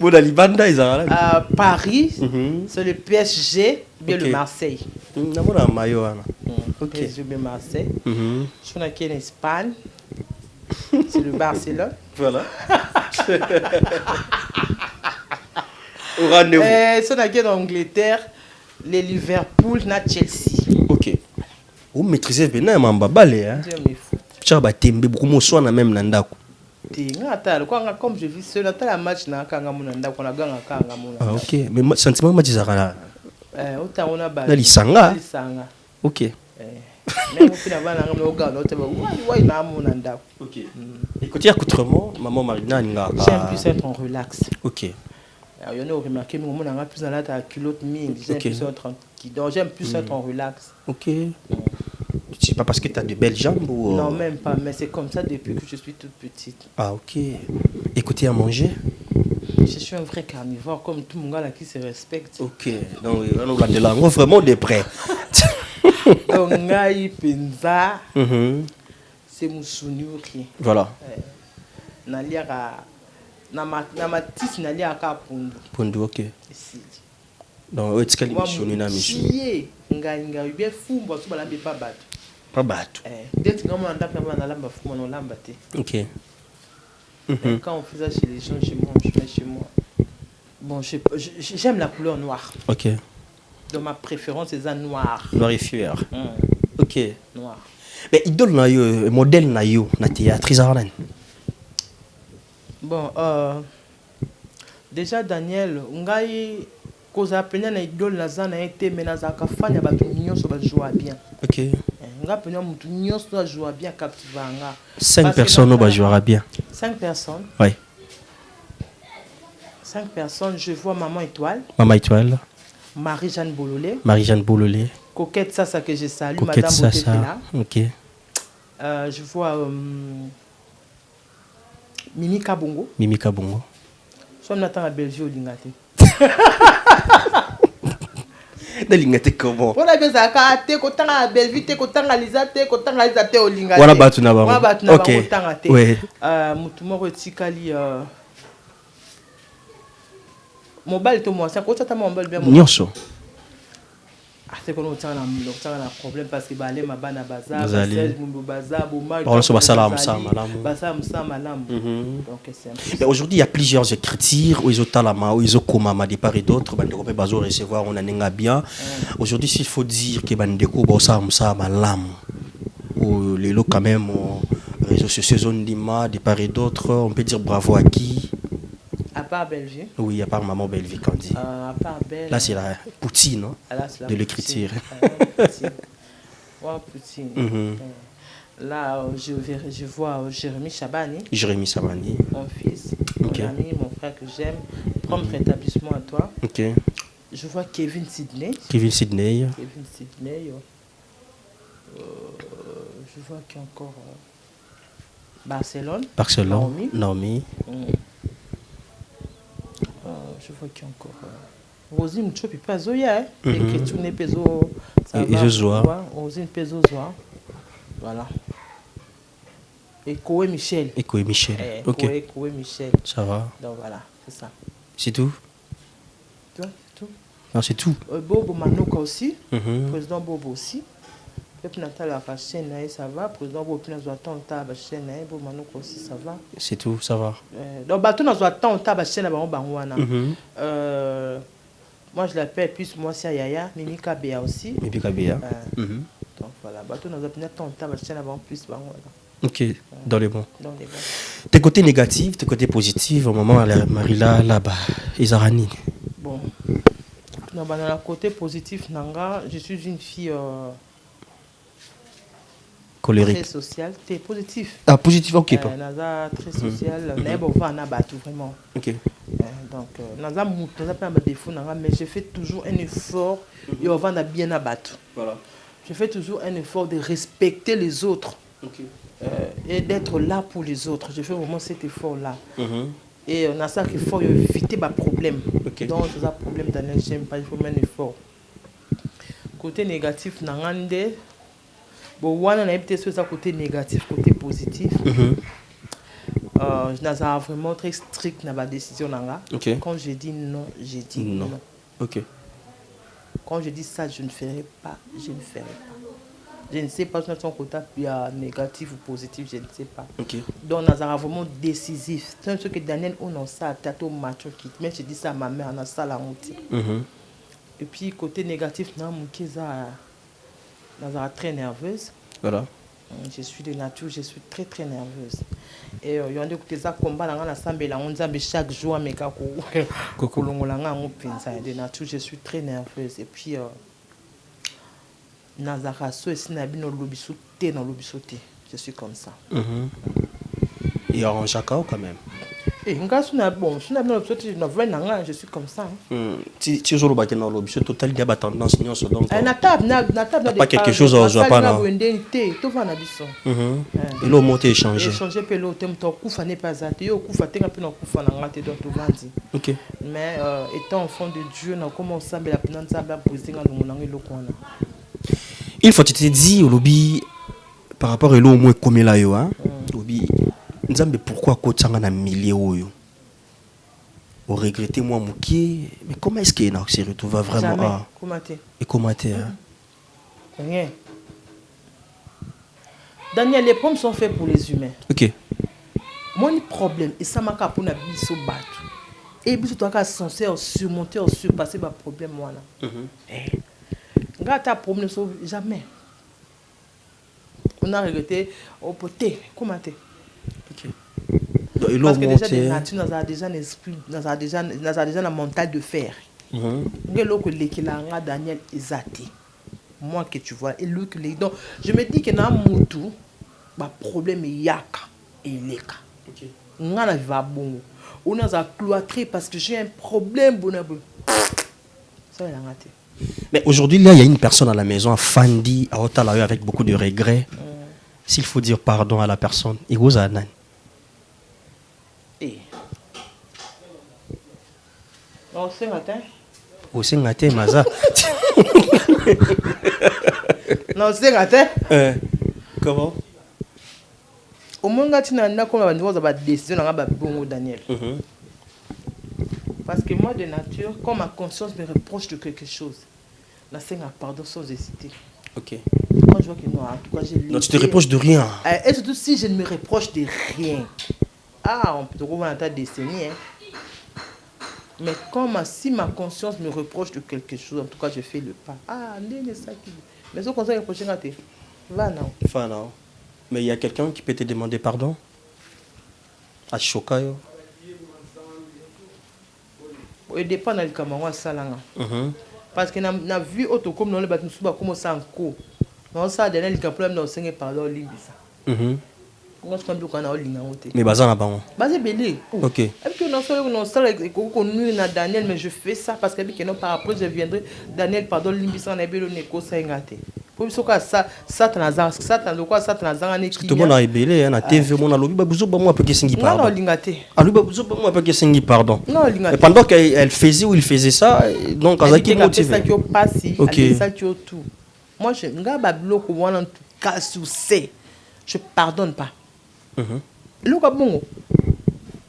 bon, dans Libanda, ils ont À Paris, c'est le PSG, bien Ok. le Marseille. on a un maillot. Ok. PSG, bien Marseille. Je suis en Espagne. C'est le Barcelone. Voilà. Au rendez-vous. Je suis en Angleterre. Les Liverpool, na Chelsea. Ok. Vous maîtrisez bien, Mamba Balé. Hein? J'aime les foot. Tu as tembe beaucoup de soins même Nandako. Comme je vis seul, dans la match, na kanga munanda, qu'on a gagné kanga munanda. Ah, ok. Mais sentiment, moi, disais là. Autant on a Dans l'Isanga. Ok. Même au final, on a gagné, on a gagné. Ok. Écoutez, accoutrement, maman Marina, J'aime plus être en relax. Ok. Il y en a remarqué, mais on a plus dans la culotte mine. J'aime plus être tranquille. Donc j'aime plus être en relax. Ok. C'est pas parce que tu as de belles jambes ou... Non, même pas. Mais c'est comme ça depuis que je suis toute petite. Ah, ok. Écoutez, à manger. Je suis un vrai carnivore, comme tout le monde là qui se respecte. Ok. Donc, on va de là. On vraiment de près. Donc, Ngaï Penza, Mhm. c'est mon souniouri. Voilà. Naliara. Namatis Naliaka Pundu. Pondu, ok. Ici. Donc, est-ce qu'elle Moi, est missionnée na mission? Ngaï bien fou, bon, tu vas l'embêter pas battre. Pas battu. Dès que tu as un lamba fou, on l'a battu. Ok. Quand on fait ça chez les gens, chez moi, je fais chez moi. Bon, j'aime la couleur noire. Ok. Donc ma préférence c'est ça noir. Noir et fier. Ok. Noir. Mais idole na yo, modèle na yo, na théâtre Isaran. Bon, déjà Daniel, ngai cause appelé na idole na za na été mais na za ka fanya ba tunyo so ba jouer bien. Ok. Nga pena mutu nyonso so jouer bien captivanga. 5 personnes au jouera bien. 5 personnes. Oui. 5 personnes, je vois Maman Étoile, Maman Étoile, Marie-Jeanne Bololé, Marie-Jeanne Boulolé, Coquette Sassa que je salue, Coquette Madame Sassa. Botefela. Ok. Je vois Mimi Kabongo. Mimi Kabongo. Soit on attend à Belgique au Lingate. Dalingate comment? On a bien ça kate ko tanga Belgique ko tanga Lizate ko tanga Lizate au Lingate. Wana batu na bango. Wana batu na bango Ok. tanga te. Ouais. Mutu moko tikali mobile to moi ça ko tata mobile bien. Nyonso. Ah c'est qu'on tient un problème parce que balé ma bana baza Bazali. basel mumbo baza boma. On se basala malamu. Basa msa malamu. Donc c'est un peu. Mais aujourd'hui, il y a plusieurs écritures où ils ont talama, où ils ont komama de part et d'autre. Bandeko pe bazo recevoir, on a nenga bien. Aujourd'hui, s'il faut dire que bandeko bosa msa malamu. Ou les lots quand même, réseaux sociaux zone d'ima de part et d'autre. On peut dire bravo à qui? À part Belgique. Oui, à part maman Belgique, on dit. À part Belgique. Là, c'est la poutine, non? Ah, là, c'est la De poutine. l'écriture. Ouais, poutine. Là, je vois Jérémy Chabani, Jérémy Sabani. mon fils, Ok. mon ami, mon frère que j'aime. Prompt rétablissement à toi. Ok. Je vois Kevin Sidney. Kevin Sidney. Kevin Sidney. Je vois qui encore Barcelone. Barcelone. Naomi. Je vois qui encore Rosine Chopi pas Zoya. Et que tu n'es pas Zo. Et Zozoa. Rosine Pezo Zoa. Voilà. Et Koé Michel. Et Koé Michel. Ok. Koé Michel. Ça va. Donc voilà, c'est ça. C'est tout? Tu vois, c'est tout. Non, c'est tout. Bobo Manoka aussi. Mhm. Président Bobo aussi. Peuple Natal a fait chaîne, ça va. Président Bobo Pina Zoatan, on a chaîne, Bobo Manoka aussi, ça va. C'est tout, ça va. Donc, bateau dans Zoatan, on a chaîne, moi je l'appelle plus moi c'est Yaya, Mimi Kabea aussi. Mimi Kabea. Donc voilà, bateau dans Zoatan, on a chaîne avant plus. Ok, dans les bons. Dans les bons. Tes côtés négatifs, tes côtés positifs, au moment où Marila là-bas, Isarani. Bon, dans le côté positif, Nanga, je suis une fille Colérique. très sociale, t'es positif. Ah, positif, ok. Pas. Naza très sociale, on a battu vraiment. Ok. Donc, Naza pas de défaut, mais je fais toujours un effort et on va bien abattu. Voilà. Je fais toujours un effort de respecter les autres. Ok. Et d'être là pour les autres. Je fais vraiment cet effort-là. Et on a ça qu'il faut éviter des problèmes. Ok. Donc, c'est un problème dans j'aime pas, il faut mettre un effort. Côté négatif, nangande. Bon, on a peut-être sur ça côté négatif, côté positif. Je n'ai vraiment très strict dans ma décision. Okay. Quand je dis non, j'ai dit non. Ok. Quand je dis ça, je ne ferai pas, je ne ferai pas. Je ne sais pas si son côté négatif ou positif, je ne sais pas. Okay. Donc, on a vraiment décisif. C'est ce que Daniel, on a ça, tato macho qui. Même je dis ça à ma mère, on a ça la honte. Et puis, côté négatif, on a très nerveuse. Voilà. Je suis de nature, je suis très très nerveuse. Et il y a des ça combat dans l'ensemble, on dit chaque jour, mais quand de nature, je suis très nerveuse. Et puis, Nazaraso et Sinabino Lobisoté dans Lobisoté. Je suis comme ça. Et en Jacao quand même. Et je suis comme ça. Si tu joues au bac dans l'objet total, il y a tendance donc. Pas quelque chose à jouer pas là. Et l'eau monte échanger. Échanger pe l'eau tem to kufa n'est pas athée. Yo kufa tenga pe na kufa na ngate donc to vandi. OK. Mais étant enfant de Dieu, na comment ça be la penanza ba poser nga longonanga lokona. Il faut te dire au lobby par rapport à l'eau moins comme là yo hein. Lobby Nzambe pourquoi kotanga na milieu oyo. Au regretter moi mouki, mais comment est-ce qu'il s'est retrouvé vraiment à commenter rien. Daniel, les pommes sont faites pour les humains. OK. Mon problème, et ça m'a capé pour biso battu. Et biso toi ka censé surmonter, surpasser ba problème moi là. Gata problème jamais. On a regretté au poté, comment t'es? OK. Parce que déjà des natures nous a déjà un esprit, nous a déjà un mental de fer. Daniel Ezati. Moi que tu vois et lui que les donc je me dis que na mutu ba problème yaka et leka. OK. Ngana va bon. On a cloîtré parce que j'ai un problème bonabo. Ça il a raté. Mais aujourd'hui là il y a une personne à la maison à Fandi à Otalayo avec beaucoup de regrets. S'il faut dire pardon à la personne, il vous a nan. Non, c'est matin. Au Singate Maza. Non, c'est matin. Comment? Au moins, tu n'as pas de décision bon Daniel. Parce que moi, de nature, quand ma conscience me reproche de quelque chose, la scène a pardon sans hésiter. OK. Quand je vois que non, en tout cas, j'ai non, tu te reproches de rien. Et surtout si je ne me reproche de rien. Ah, on peut te trouver dans ta décennie. Hein. Mais si ma conscience me reproche de quelque chose, en tout cas, je fais le pas. Ah, c'est ça qui. Mais ce qu'on s'est reproché, va non. Va non. Mais il y a quelqu'un qui peut te demander pardon? À Chokayo? Il dépend de comment ça là. Parce que na vu auto comme dans le bâtiment suba comme ça en cours. Non ça dernier le problème dans cinq pardon libre ça. Moi je comprends qu'on a ligne en côté. Mais bazana ba. Bazé belé. OK. Et puis non ça qu'on nous na Daniel mais je fais ça parce que non par après je viendrai Daniel pardon libre ça na belo neko ça ngate. Pour ce que ça tanazan ça tan quoi ça tanazan en équipe. Tout le monde a belé na TV mon alobi ba buzo ba moi peut que singi pardon. Non lingate. Alu ba buzo ba moi peut que singi pardon. Non lingate. Et pendant qu'elle faisait ou il faisait ça donc Kazaki motivé. Ça qui au passé, OK. Ça qui au tout. Moi je ngaba bloko wana en tout cas sous c'est. Je pardonne pas. Le bon,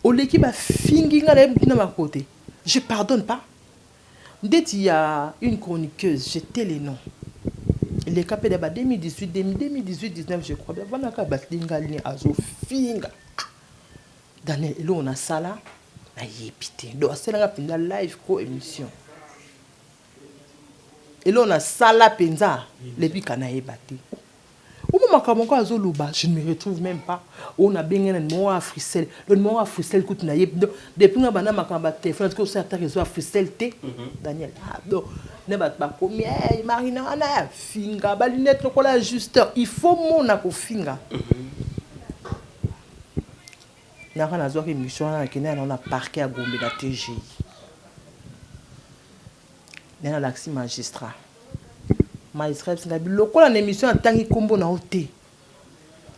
au l'équipe a fini dans ma côté. Je pardonne pas. Dès qu'il y a une chroniqueuse, j'étais les noms. Les capés de 2018, 2019, je crois bien. Voilà qu'à Batlingali à Zofinga. Daniel, là on a ça là. Aïe, putain. Donc c'est la live co-émission. Et là on a ça là, penza. Les bicanaïs battés. Je ne me retrouve même pas. On a bien un mot à Frissel. Le mot à Frissel, écoute, depuis que je suis téléphone, que ça réseau à Frissel, Daniel. Ah, donc, ne bat pas comme Marina, on a finga, balinette, le collage ajusteur. Il faut mon ako finga. N'a rien à voir avec l'émission, on a parqué à Gombe, la TGI. On a l'accès magistrat. Magistrat, le coup en émission en tant que combo na oté.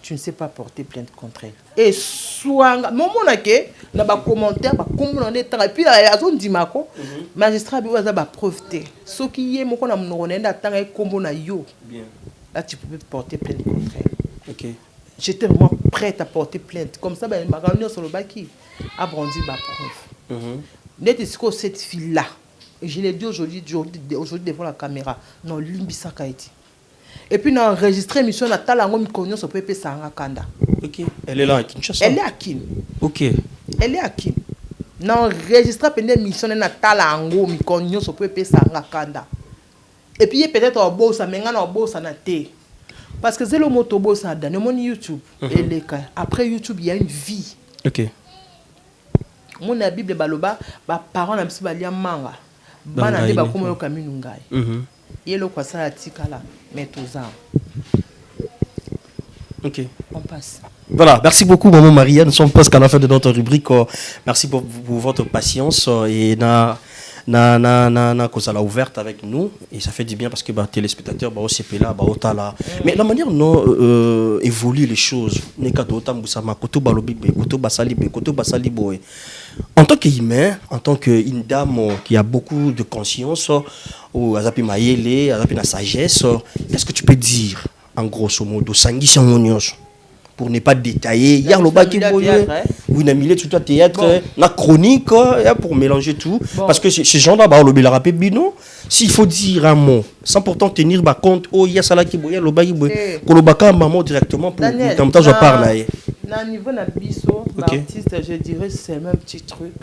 Tu ne sais pas porter plainte contre elle. Et soit moment na ke na ba commentaire ba combo na eta puis la zone dimako magistrat bi oza ba preuve te soki ye moko na monoko na enda tanga kombo na yo bien là tu peux porter plainte contre elle. OK. J'étais vraiment prête à porter plainte comme ça ben ma réunion sur le baki a brandi ba preuve. Net est-ce cette fille là et je l'ai dit aujourd'hui devant la caméra non limbisa kaiti. Et puis on a enregistré mission na talango mikonyo so pepe sanga kanda. OK. Elle est là à Kinshasa. Elle est à Kin. OK. Elle est à Kin. Na enregistré pendant mission na talango mikonyo so pepe sanga kanda. Et puis peut-être au boss amenga na boss na té. Parce que c'est le moto boss a dans mon YouTube et les cas après YouTube il y a une vie. OK. Mon la Bible baloba ba parents na biso balia manga. Bana de ba komo kaminu ngai. Yelo kwa ça tikala mais toza. OK. On passe. Voilà, merci beaucoup maman Maria, nous sommes presque à la fin de notre rubrique. Merci pour votre patience et na cause à la ouverte avec nous et ça fait du bien parce que bah téléspectateurs bah aussi là bah otala. Mais la manière dont évoluent les choses, n'est qu'à d'autres mbusama koto balobi koto basali boy. En tant qu'humain, en tant qu'une dame qui a beaucoup de conscience ou azapi mayele, azapi na sagesse, qu'est-ce que tu peux dire en grosso modo sangi sangonios pour ne pas détailler hier le baki boye oui na milieu tout théâtre la chronique pour mélanger tout parce que ces gens-là bah le rapé bino s'il faut dire un mot sans pourtant tenir bah compte oh hier ça là qui boye le baki boye ko le baka maman directement pour tant je parle là na niveau na biso l'artiste je dirais c'est le même petit truc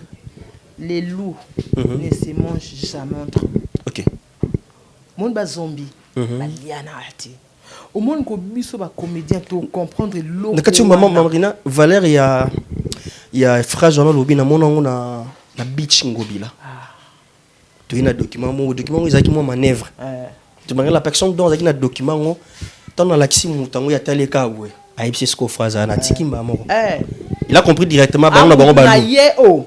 les loups ne se mangent jamais entre OK monde ba zombie ba liana ati au monde ko biso ba comédien to comprendre l'eau na kati maman Marina Valère il y a phrase dans le na monango na beach ngobila to ina document ezaki mo manœuvre tu me la personne dans ezaki na document tant na laxi mutango ya taleka we aipse sko phrase na tikimba moko il a compris directement ba na bango ba bien on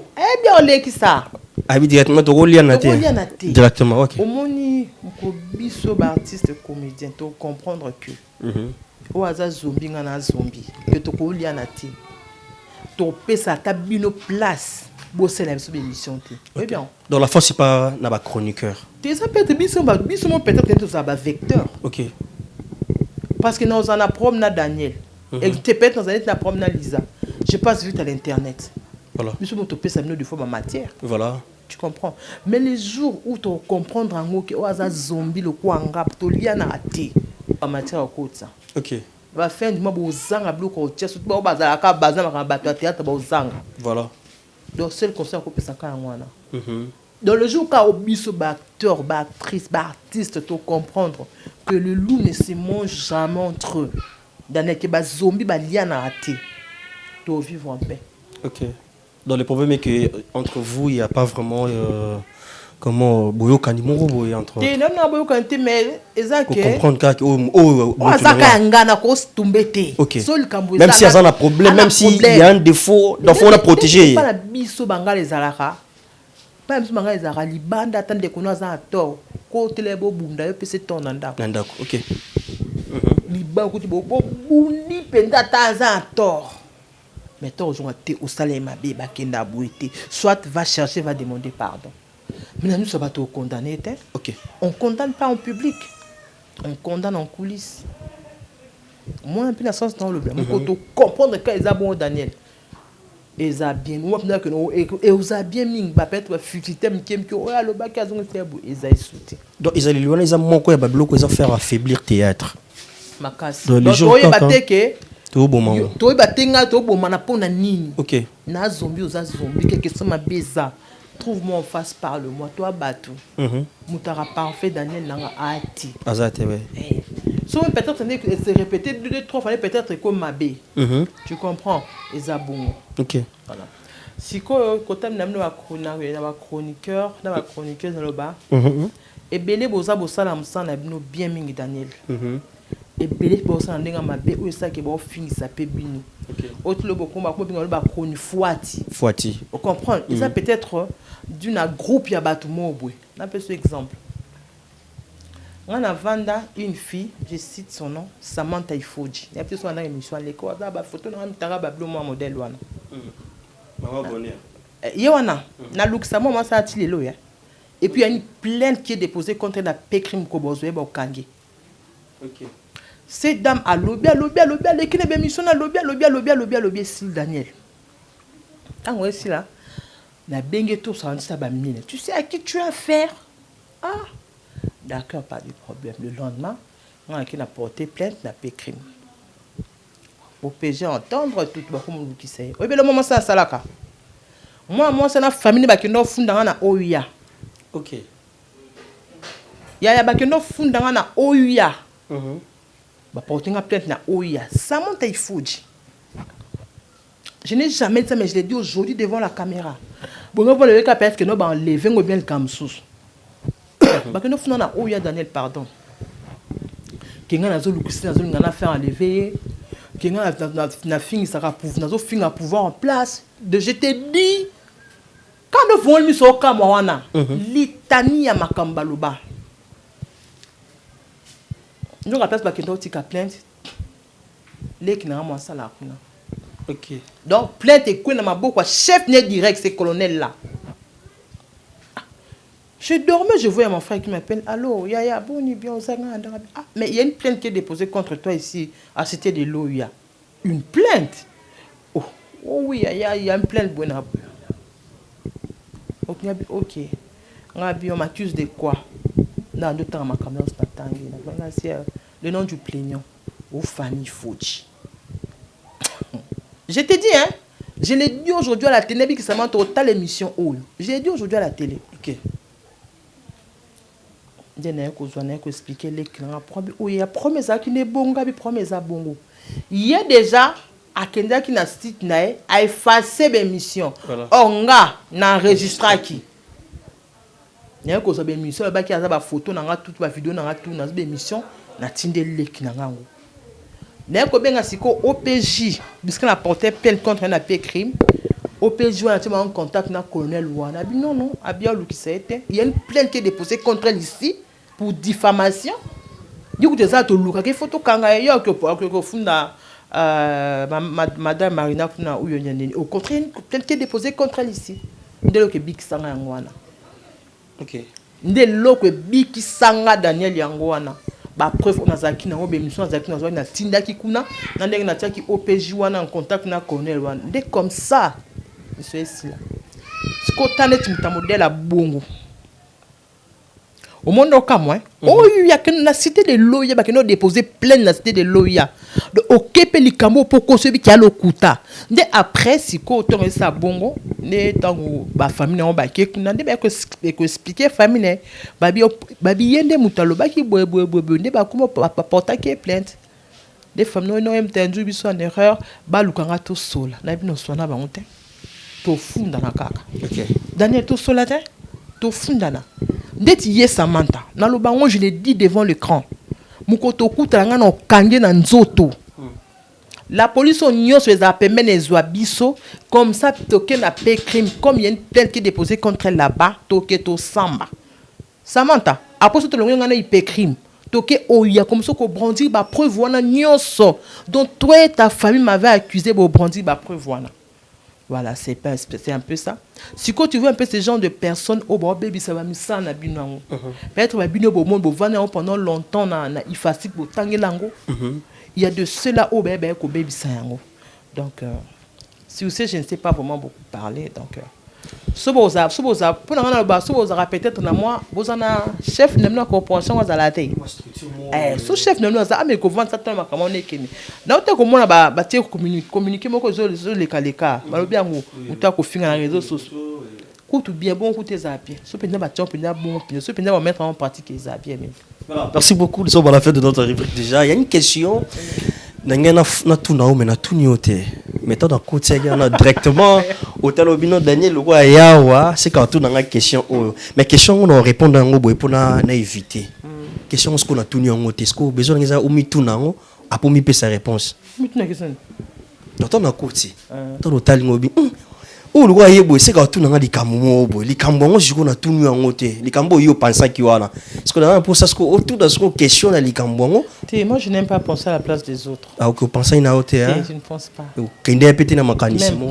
leki ça abi directement to lia na te directement OK au moni ko biso ba artiste comédien to comprendre que o aza zombie ngana zombie que to ko lia na te to pesa ta bino place bo c'est la émission te oui bien dans la force c'est pas na ba chroniqueur tu ça peut-être biso mon peut-être que ça ba vecteur OK parce que nous en a promené Daniel et tu peut-être nous en a promené Lisa je passe vite à l'internet voilà biso mon to pesa bino de fois ma matière voilà. Tu comprends? Mais les jours où tu comprends que tu as zombie, le kwanga, tu lias na té, en matière de ça. OK. Va faire du mal aux zanga bloc au tchèque, tout le monde bazar à bazar à battre théâtre aux zanga. Voilà. Donc c'est le concert qu'on peut s'en faire moi là. Dans le jour où au biso acteur, actrice, artiste, tu comprendre que le loup ne se mange jamais entre eux. Dans les que zombie ba lias na té, tu vivre en paix. OK. Dans le problème est que entre vous il y a pas vraiment comment boyo kanimoro boyo entre non na boyo kanté mais ezake comprendre que azaka ngana ko stumbete même si ça a un problème même si il y a un défaut donc faut la protéger pas la biso banga les alaka pas même banga les alaka libanda tande ko na za tort ko telebo bunda yo pese ton ndako OK liba ko tibo bundi penda ta za tort. Mais toi, aujourd'hui, au salaire, ma bébé, bakenda bouité. Soit va chercher, va demander pardon. Mais nous, ça va te condamner. OK. On ne condamne pas en public. On condamne en coulisses. Moi, un peu la sens dans le blanc. On peut comprendre que les abons Daniel. Ils ont bien. Et ils ont bien mis. Peut-être futilité, mais qui est le bac à zone faire. Ils ont sauté. Donc, ils ont manqué à Babylone, ils ont fait affaiblir théâtre. Ma casse. Donc, ils ont battu tout bon moment. Toi batenga to bon mana pona nini. OK. Na zombie aux zombie quelque chose ma beza. Trouve-moi en face parle-moi toi batu. Mutara parfait Daniel nanga ati. Azate ouais. So peut-être se répéter deux trois fois peut-être comme ma bé. Tu comprends les abons. OK. Voilà. Si quand tu na chroniqueur, na chroniqueuse dans le bas. Et belé boza bosala musana bino bien mingi Daniel. Et belé boza ndenga mabe ou ça que bon finissa pe bino. Autre le combat comme bino ba chronique Fouati. On comprend. Ils a peut-être d'une groupe ya batu mobwe. On peut ce exemple. On a vanda une fille, je cite son nom, Samantha Ifoji. Il y a plus dans l'émission l'école, ba photo na mtara ba blo moi modèle wana. Maman bonheur. Yewana na look ça moi ça a-t-il lo ya. Et puis il y a une plainte qui est déposée contre la Pécrim Kobozoé Bokangi. Ok. Cette dame a lobby, qui n'est pas mission à lobby, Sil Daniel. Ah ouais, c'est là. La bengue tout ça, ça va mine. Tu sais à qui tu as affaire? Ah, d'accord, pas de problème. Le lendemain, on a porté plainte, la Pécrim. Au PG entendre tout le monde qui sait. Oui, mais le moment ça, ça là. Moi, c'est la famille qui est fondée dans OUA. Ok. Il y a des gens qui sont dans OUA. Porter une plainte dans OUA. Ça monte à Fuji. Je n'ai jamais dit ça, mais je l'ai dit aujourd'hui devant la caméra. Bon, on va lever la plainte que nous allons enlever ou bien le camsous. Parce que nous faisons dans OUA, Daniel, pardon. Qui est dans le faire enlever. Qui est dans la fin, ça va pouvoir en place. Je t'ai dit. Quand nous voulons mis au Kamawana, litanie à Makambaloba. Nous avons place pour que plainte. Les qui n'ont pas ça là. Ok. Donc plainte et quoi n'a beaucoup chef n'est direct c'est colonel là. Je dormais, je voyais mon frère qui m'appelle. Allô, Yaya, bon, bien, ah, mais il y a une plainte qui est déposée contre toi ici à Cité de l'OUA. Une plainte? Oh oui, il y a une plainte bonne. Ok. On m'accuse de quoi? Dans le temps, ma caméra c'est le nom du plaignant. Ou Fanny Fouchi. Je t'ai dit, hein? Je l'ai dit aujourd'hui à la télé, qui s'amène total émission. Je l'ai dit aujourd'hui à la télé. Ok. Je n'ai pas expliqué les clients. Il y a promesse qui n'est bon, il y a déjà à Kenya qui n'a site a effacé l'émission. On a enregistré qui. Il y a une émission qui a des photos, toute la vidéo, toute l'émission, na tinde les clients. Il y a un OPJ, puisqu'on a porté plainte contre un AP crime. OPJ a en contact avec le colonel Ouana. Non, il y a une plainte qui est déposée contre elle ici pour diffamation. Il y a des photos Madame Marina au contraire, une plainte qui est déposée contre elle ici. Ok. Biki Sanga Daniel Yangoana. Preuve on a zaki na obemission zaki na na tinda ki kuna na ndenge na tiaki OPJ wana en contact na colonel wana dès comme ça monsieur ici là ce qu'on t'a net mutamodèle à bongo au monde au moi oh il y a que la cité de l'OIA ba que nous déposer plainte la cité de l'OIA de okepe likamo poko celui qui a le kuta dès après si ko autant ça bongo ne tango ba famille on ba ke kuna de ba ko expliquer famille babi yende mutalo ba ki boe ne ba comment porter que plainte des femmes non entendu biso en erreur ba lukanga to sola na bino sona ba onte to funda na kaka. Ok. Daniel to sola te to funda na ndeti ye Samantha na lo bango je l'ai dit devant l'écran mukoto kutanga na kange na nzoto. La police on nyos les appelle les biso comme ça toke na paix crime comme il y a une plainte qui est déposée contre elle là-bas toke to samba Samantha après ce longo ngana IP crime toke oya comme ça ko brandir ba preuve wana nyonso donc toi et ta famille m'avait accusé de brandir ba preuve wana. Voilà, c'est un peu ça. Si tu veux un peu ce genre de personnes, oh bon baby ça va me ça na binango. Peut-être va bino bo monde bo vana pendant longtemps na ifasik bo tangelango. Il y a de cela au bébé ko baby ça yango. Donc si vous savez je ne sais pas vraiment beaucoup parler donc soboza pour na ba soboza peut-être na moi bozana chef na corporation za la tei. Sous chef na za mais ko vendre ça tellement comment on est kini. Na ote ko mona ba tie communiquer moko zo les kaleka. Balobi yango uta ko finga na réseaux sociaux. Tout bien bon côté zapier. So penda ba tiens penda bon so penda va mettre en pratique les zapier mais. Voilà. Merci beaucoup, nous sommes à la fin de notre rubrique déjà. Il y a une question. Na tout na mais na tout nyote. Mettons dans côté directement au talobino Daniel le roi yawa c'est quand tout dans la question mais question on répondre en boy pour na éviter. Question ce qu'on a tout nyote est-ce que besoin de ça ou mi tout nango a pour mi pe sa réponse. Mi tout na question. Dans na côté. Dans le talingobi. Oh le roi yebo c'est quand tout dans likambo boy likambo ngo jiko na tout nyote likambo yo pensa ki wana. Est-ce que dans pour ça ce que autour de ce question na likambo ngo moi je n'aime pas penser à la place des autres. Ah ok penser na hauteur hein. Je ne pense pas. Kende pété na mécanisme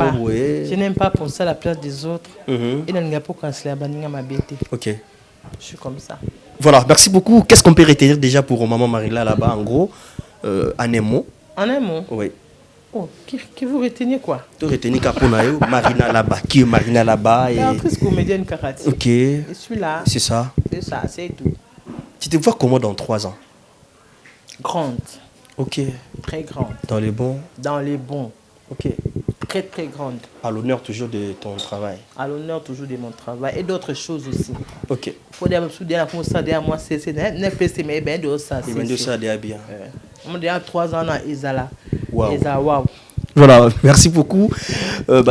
je n'aime pas penser à la place des autres. Et na ngapo canceler baninga mabete. OK. Je suis comme ça. Voilà, merci beaucoup. Qu'est-ce qu'on peut retenir déjà pour maman Marina là-bas, en gros, en un mot? En un mot? Oui. Oh, qui vous reteniez quoi? Tu retiens Kaponayo, Marina là-bas. Qui est Marina là-bas? Et... actrice comédienne karaté. Ok. Je suis là. C'est ça. C'est ça, c'est tout. Tu te vois comment dans 3 ans? Grande. Ok. Très grande. Dans les bons? Dans les bons. Ok. Très très grande. À l'honneur toujours de ton travail. À l'honneur toujours de mon travail et d'autres choses aussi. Ok. Faut dire comme ça derrière moi c'est n'importe mais ben de ça. Et bien de ça déjà bien. On dit 3 ans à Isala. Wow. Wow. Voilà, merci beaucoup.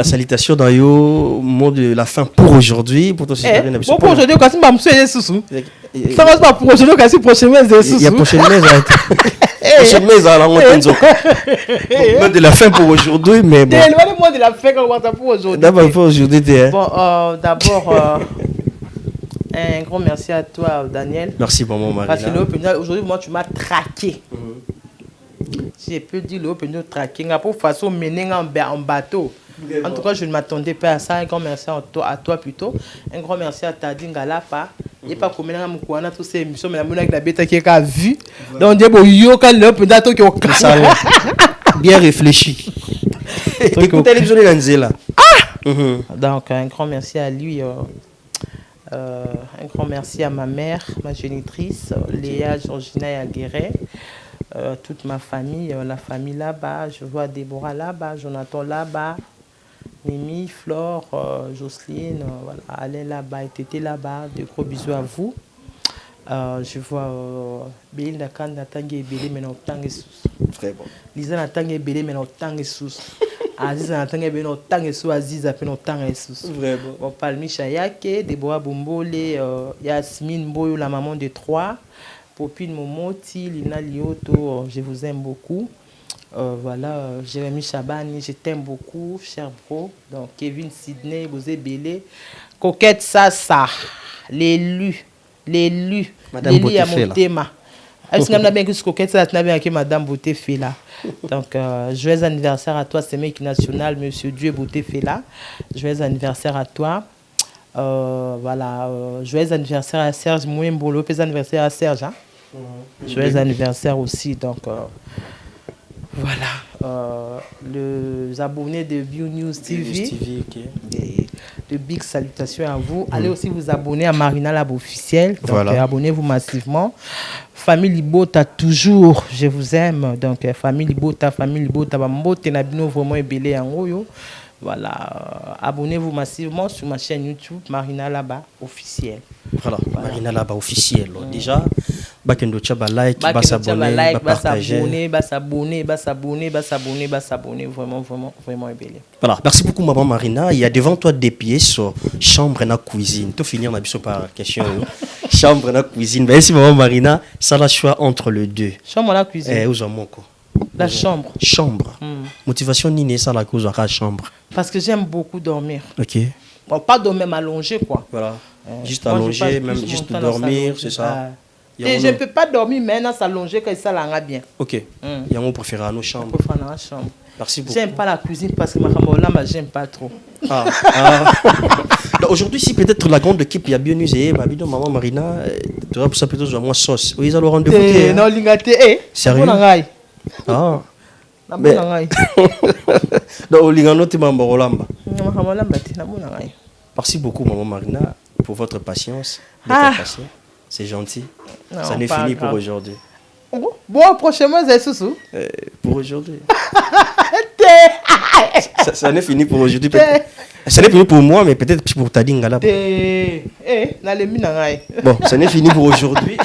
Salutations dans yo mot de la fin pour aujourd'hui. Pour toi, pour aujourd'hui, quand c'est pas monsieur Soussou. Ça va pas pour aujourd'hui, quand c'est prochain mes Soussou. Il y a prochaine mes prochaine mes à la montée de la fin pour aujourd'hui, mais bon. Le mot de la fin quand on va pour aujourd'hui. D'abord pour aujourd'hui. Bon, d'abord un grand merci à toi Daniel. Merci maman Marina. Parce que aujourd'hui moi tu m'as traqué. Si je peux dire l'opinion tracking, pour façon mener en bateau. En tout cas, je ne m'attendais pas à ça. Un grand merci à toi plutôt. Un grand merci à Tadine Galapa. Et pas comme on a tous ces émissions, mais la bête qui a vu. Donc, on dit bon, yo quand l'opinion qui est bien réfléchi. Écoutez les journées là. Donc, un grand merci à lui. Un grand merci à ma mère, ma génitrice, Léa, Georgina et Aguirre. Toute ma famille, la famille là-bas, je vois Déborah là-bas, Jonathan là-bas, Mimi, Flore, Jocelyne, voilà, Alain là-bas et Tété là-bas. De gros bisous à vous. Je vois Bélinda Kanda Tanguy et Bélé, mais non, Tanguy sous. Très bon. Lisa Natanguy et Bélé, mais non, Tanguy sous. Aziz Natanguy et Bélé, non, Tanguy sous. Aziz a fait non, Tanguy sous. Vraiment. Bon, Palmi Chayake, Déborah Bombole, Yasmine Boyo, la maman de 3. Popine Momoti, Lina Lioto, je vous aime beaucoup. Voilà, Jérémy Chabani, je t'aime beaucoup, cher bro. Donc, Kevin Sidney, Bosé Bélé. Coquette Sassa, l'élu. Madame L'élu à mon thème. Est-ce que bien que ce coquette Sassa n'a bien que Madame Beauté Fela. Donc, joyeux anniversaire à toi, c'est mec national, Monsieur Dieu Beauté Fela. Joyeux anniversaire à toi. Voilà, joyeux anniversaire à Serge Mouembolo, joyeux anniversaire à Serge. Hein? Joyeux anniversaire aussi. Donc, voilà, les abonnés de View News TV, okay. De big salutations à vous. Allez aussi vous abonner à Marina Lab officiel. Donc, voilà. Abonnez-vous massivement. Famille Libota, toujours, je vous aime. Donc, famille Libota, Bambote, Nabino, vraiment ébélé en haut. Voilà, abonnez-vous massivement sur ma chaîne YouTube Marina Laba officiel. Voilà, Marina Laba officiel. Déjà, Bakendo Tchaba like, s'abonner, s'abonner, vraiment ébélé. Voilà, merci beaucoup maman Marina. Il y a devant toi des pièces chambre et cuisine. Tu finir ma par question. Chambre et cuisine. Merci maman Marina. Ça la choix entre les deux. Chambre et cuisine. Où sont quoi? La chambre. Chambre. Motivation ni ça la cause de la chambre. Parce que j'aime beaucoup dormir. Ok. Bon, pas dormir, m'allonger quoi. Voilà. Juste allonger, même juste dormir, c'est ça. Et je ne peux pas dormir maintenant, s'allonger quand ça l'a bien. Ok. Il y a mon préféré à nos chambres. Merci beaucoup. J'aime pas la cuisine parce que ma j'aime pas trop. Aujourd'hui, si peut-être la grande équipe, il y a bien usé, ma bidon, maman Marina, tu vas pour ça plutôt moins sauce. Oui, ils ont le rendez-vous. Non, l'ingate, sérieux? Ah. Mais donc merci beaucoup maman Marina pour votre patience. C'est gentil. Non, ça n'est fini pour aujourd'hui. Bon, prochainement c'est Soussou. Pour aujourd'hui. ça n'est fini pour aujourd'hui. Ça n'est fini pour moi, mais peut-être pour Tadine Galapa. Bon, ça n'est fini pour aujourd'hui.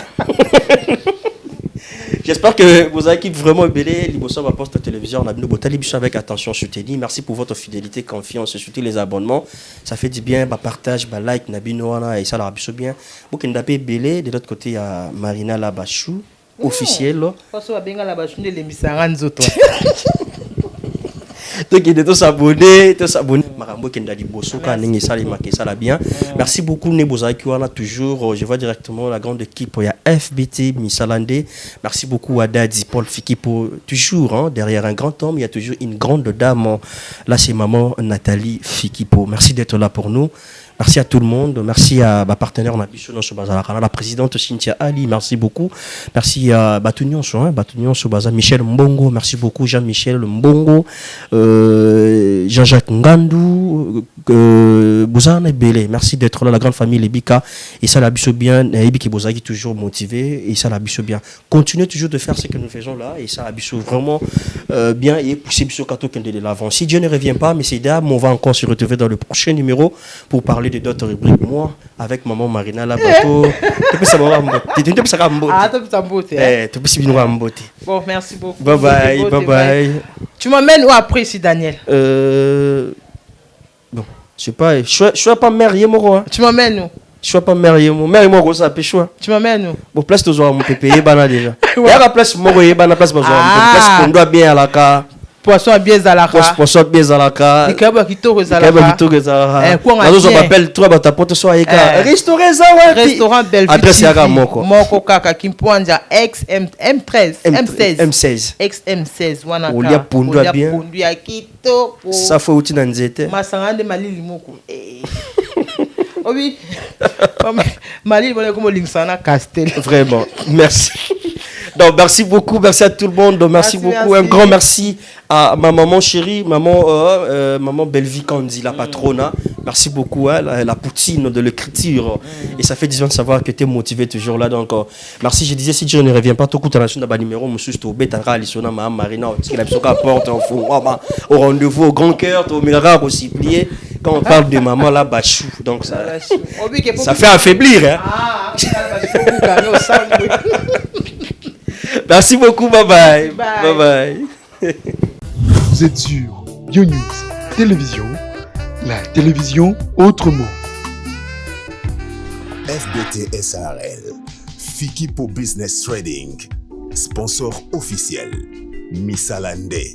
J'espère que vous avez vraiment belé Liboso ma poste télévision on a bien boté avec attention soutenu. Merci pour votre fidélité, confiance, surtout les abonnements. Ça fait du bien, partage, like nabino et ça la biso bien. Beaucoup ndapé belé de l'autre côté il y a Marina Labachou officiel. Parce que benga Labachou de l'émission nzoto. Donc il est tous abonnés. Marambo Kenda Liboso quand ningi ça les marqué ça la bien. Merci beaucoup Nebozaki on a toujours je vois directement la grande équipe il y a FBT Misalandé. Merci beaucoup à Daddy Paul Fikipo toujours derrière un grand homme il y a toujours une grande dame. Là c'est maman Nathalie Fikipo. Merci d'être là pour nous. Merci à tout le monde. Merci à ma partenaire la présidente Cynthia Ali. Merci beaucoup. Merci à Batunion Sobaza, Michel Mbongo. Merci beaucoup Jean-Michel Mbongo, Jean-Jacques Ngandou, Bouzane Belé. Merci d'être là, la grande famille Lebika. Et ça l'a bien. Ebiki Bozagi toujours motivé. Et ça l'a bien. Continuez toujours de faire ce que nous faisons là. Et ça l'a vraiment bien. Et pousser Bissot Kato de l'avant. Si Dieu ne revient pas, mais c'est d'âme, on va encore se retrouver dans le prochain numéro pour parler de d'autres rubriques. Moi, avec maman Marina Labato. Bon, merci beaucoup. Bye bye, bye bye. Tu m'emmènes où après ici, Daniel? Bon, je sais pas. Je suis pas marié, moi. Tu m'emmènes où? Je suis pas marié, moi, ça peut choix. Tu m'emmènes où? Bon, place toujours mon pépé, bana déjà. Il y a la place, moi, place, place, qu'on doit bien à la carte. Poisson bien zalaka. Poisson bien zalaka. Ikaba kitoko zalaka. Nazo m'appelle toi ba ta porte so ayeka. Restaurant Zawa. Restaurant Belle Vie. Adresse yaka moko. Moko kaka Kimpwanja M13 M16. XM16 wana ka. Olia pundu bien. Pundu ya kitoko. Ça faut uti na nzete. Masangande malili moko. Obi. Malili mona comme lingsana Castel. Vraiment. Merci. Donc, merci beaucoup, merci à tout le monde, merci beaucoup. Merci. Un grand merci à ma maman chérie, maman Bellevie Candy, la patrona. Merci beaucoup, hein, la poutine de l'écriture. Et ça fait 10 ans de savoir que tu es motivé toujours là. Donc, merci. Je disais, si Dieu ne revient pas, tout le monde a numéro, monsieur Stobé, Tara, Lissona, Mme Marina, parce qu'il a besoin qu'à porte au rendez-vous, au grand cœur, au miroir, aussi plié. Quand on parle de maman, là, bachou. Donc, ça fait affaiblir. Hein. Merci beaucoup, bye bye. Bye bye. Vous êtes sur Bio News Télévision, la télévision autrement. FBT SARL, Fiki pour Business Trading, sponsor officiel, Missalandé.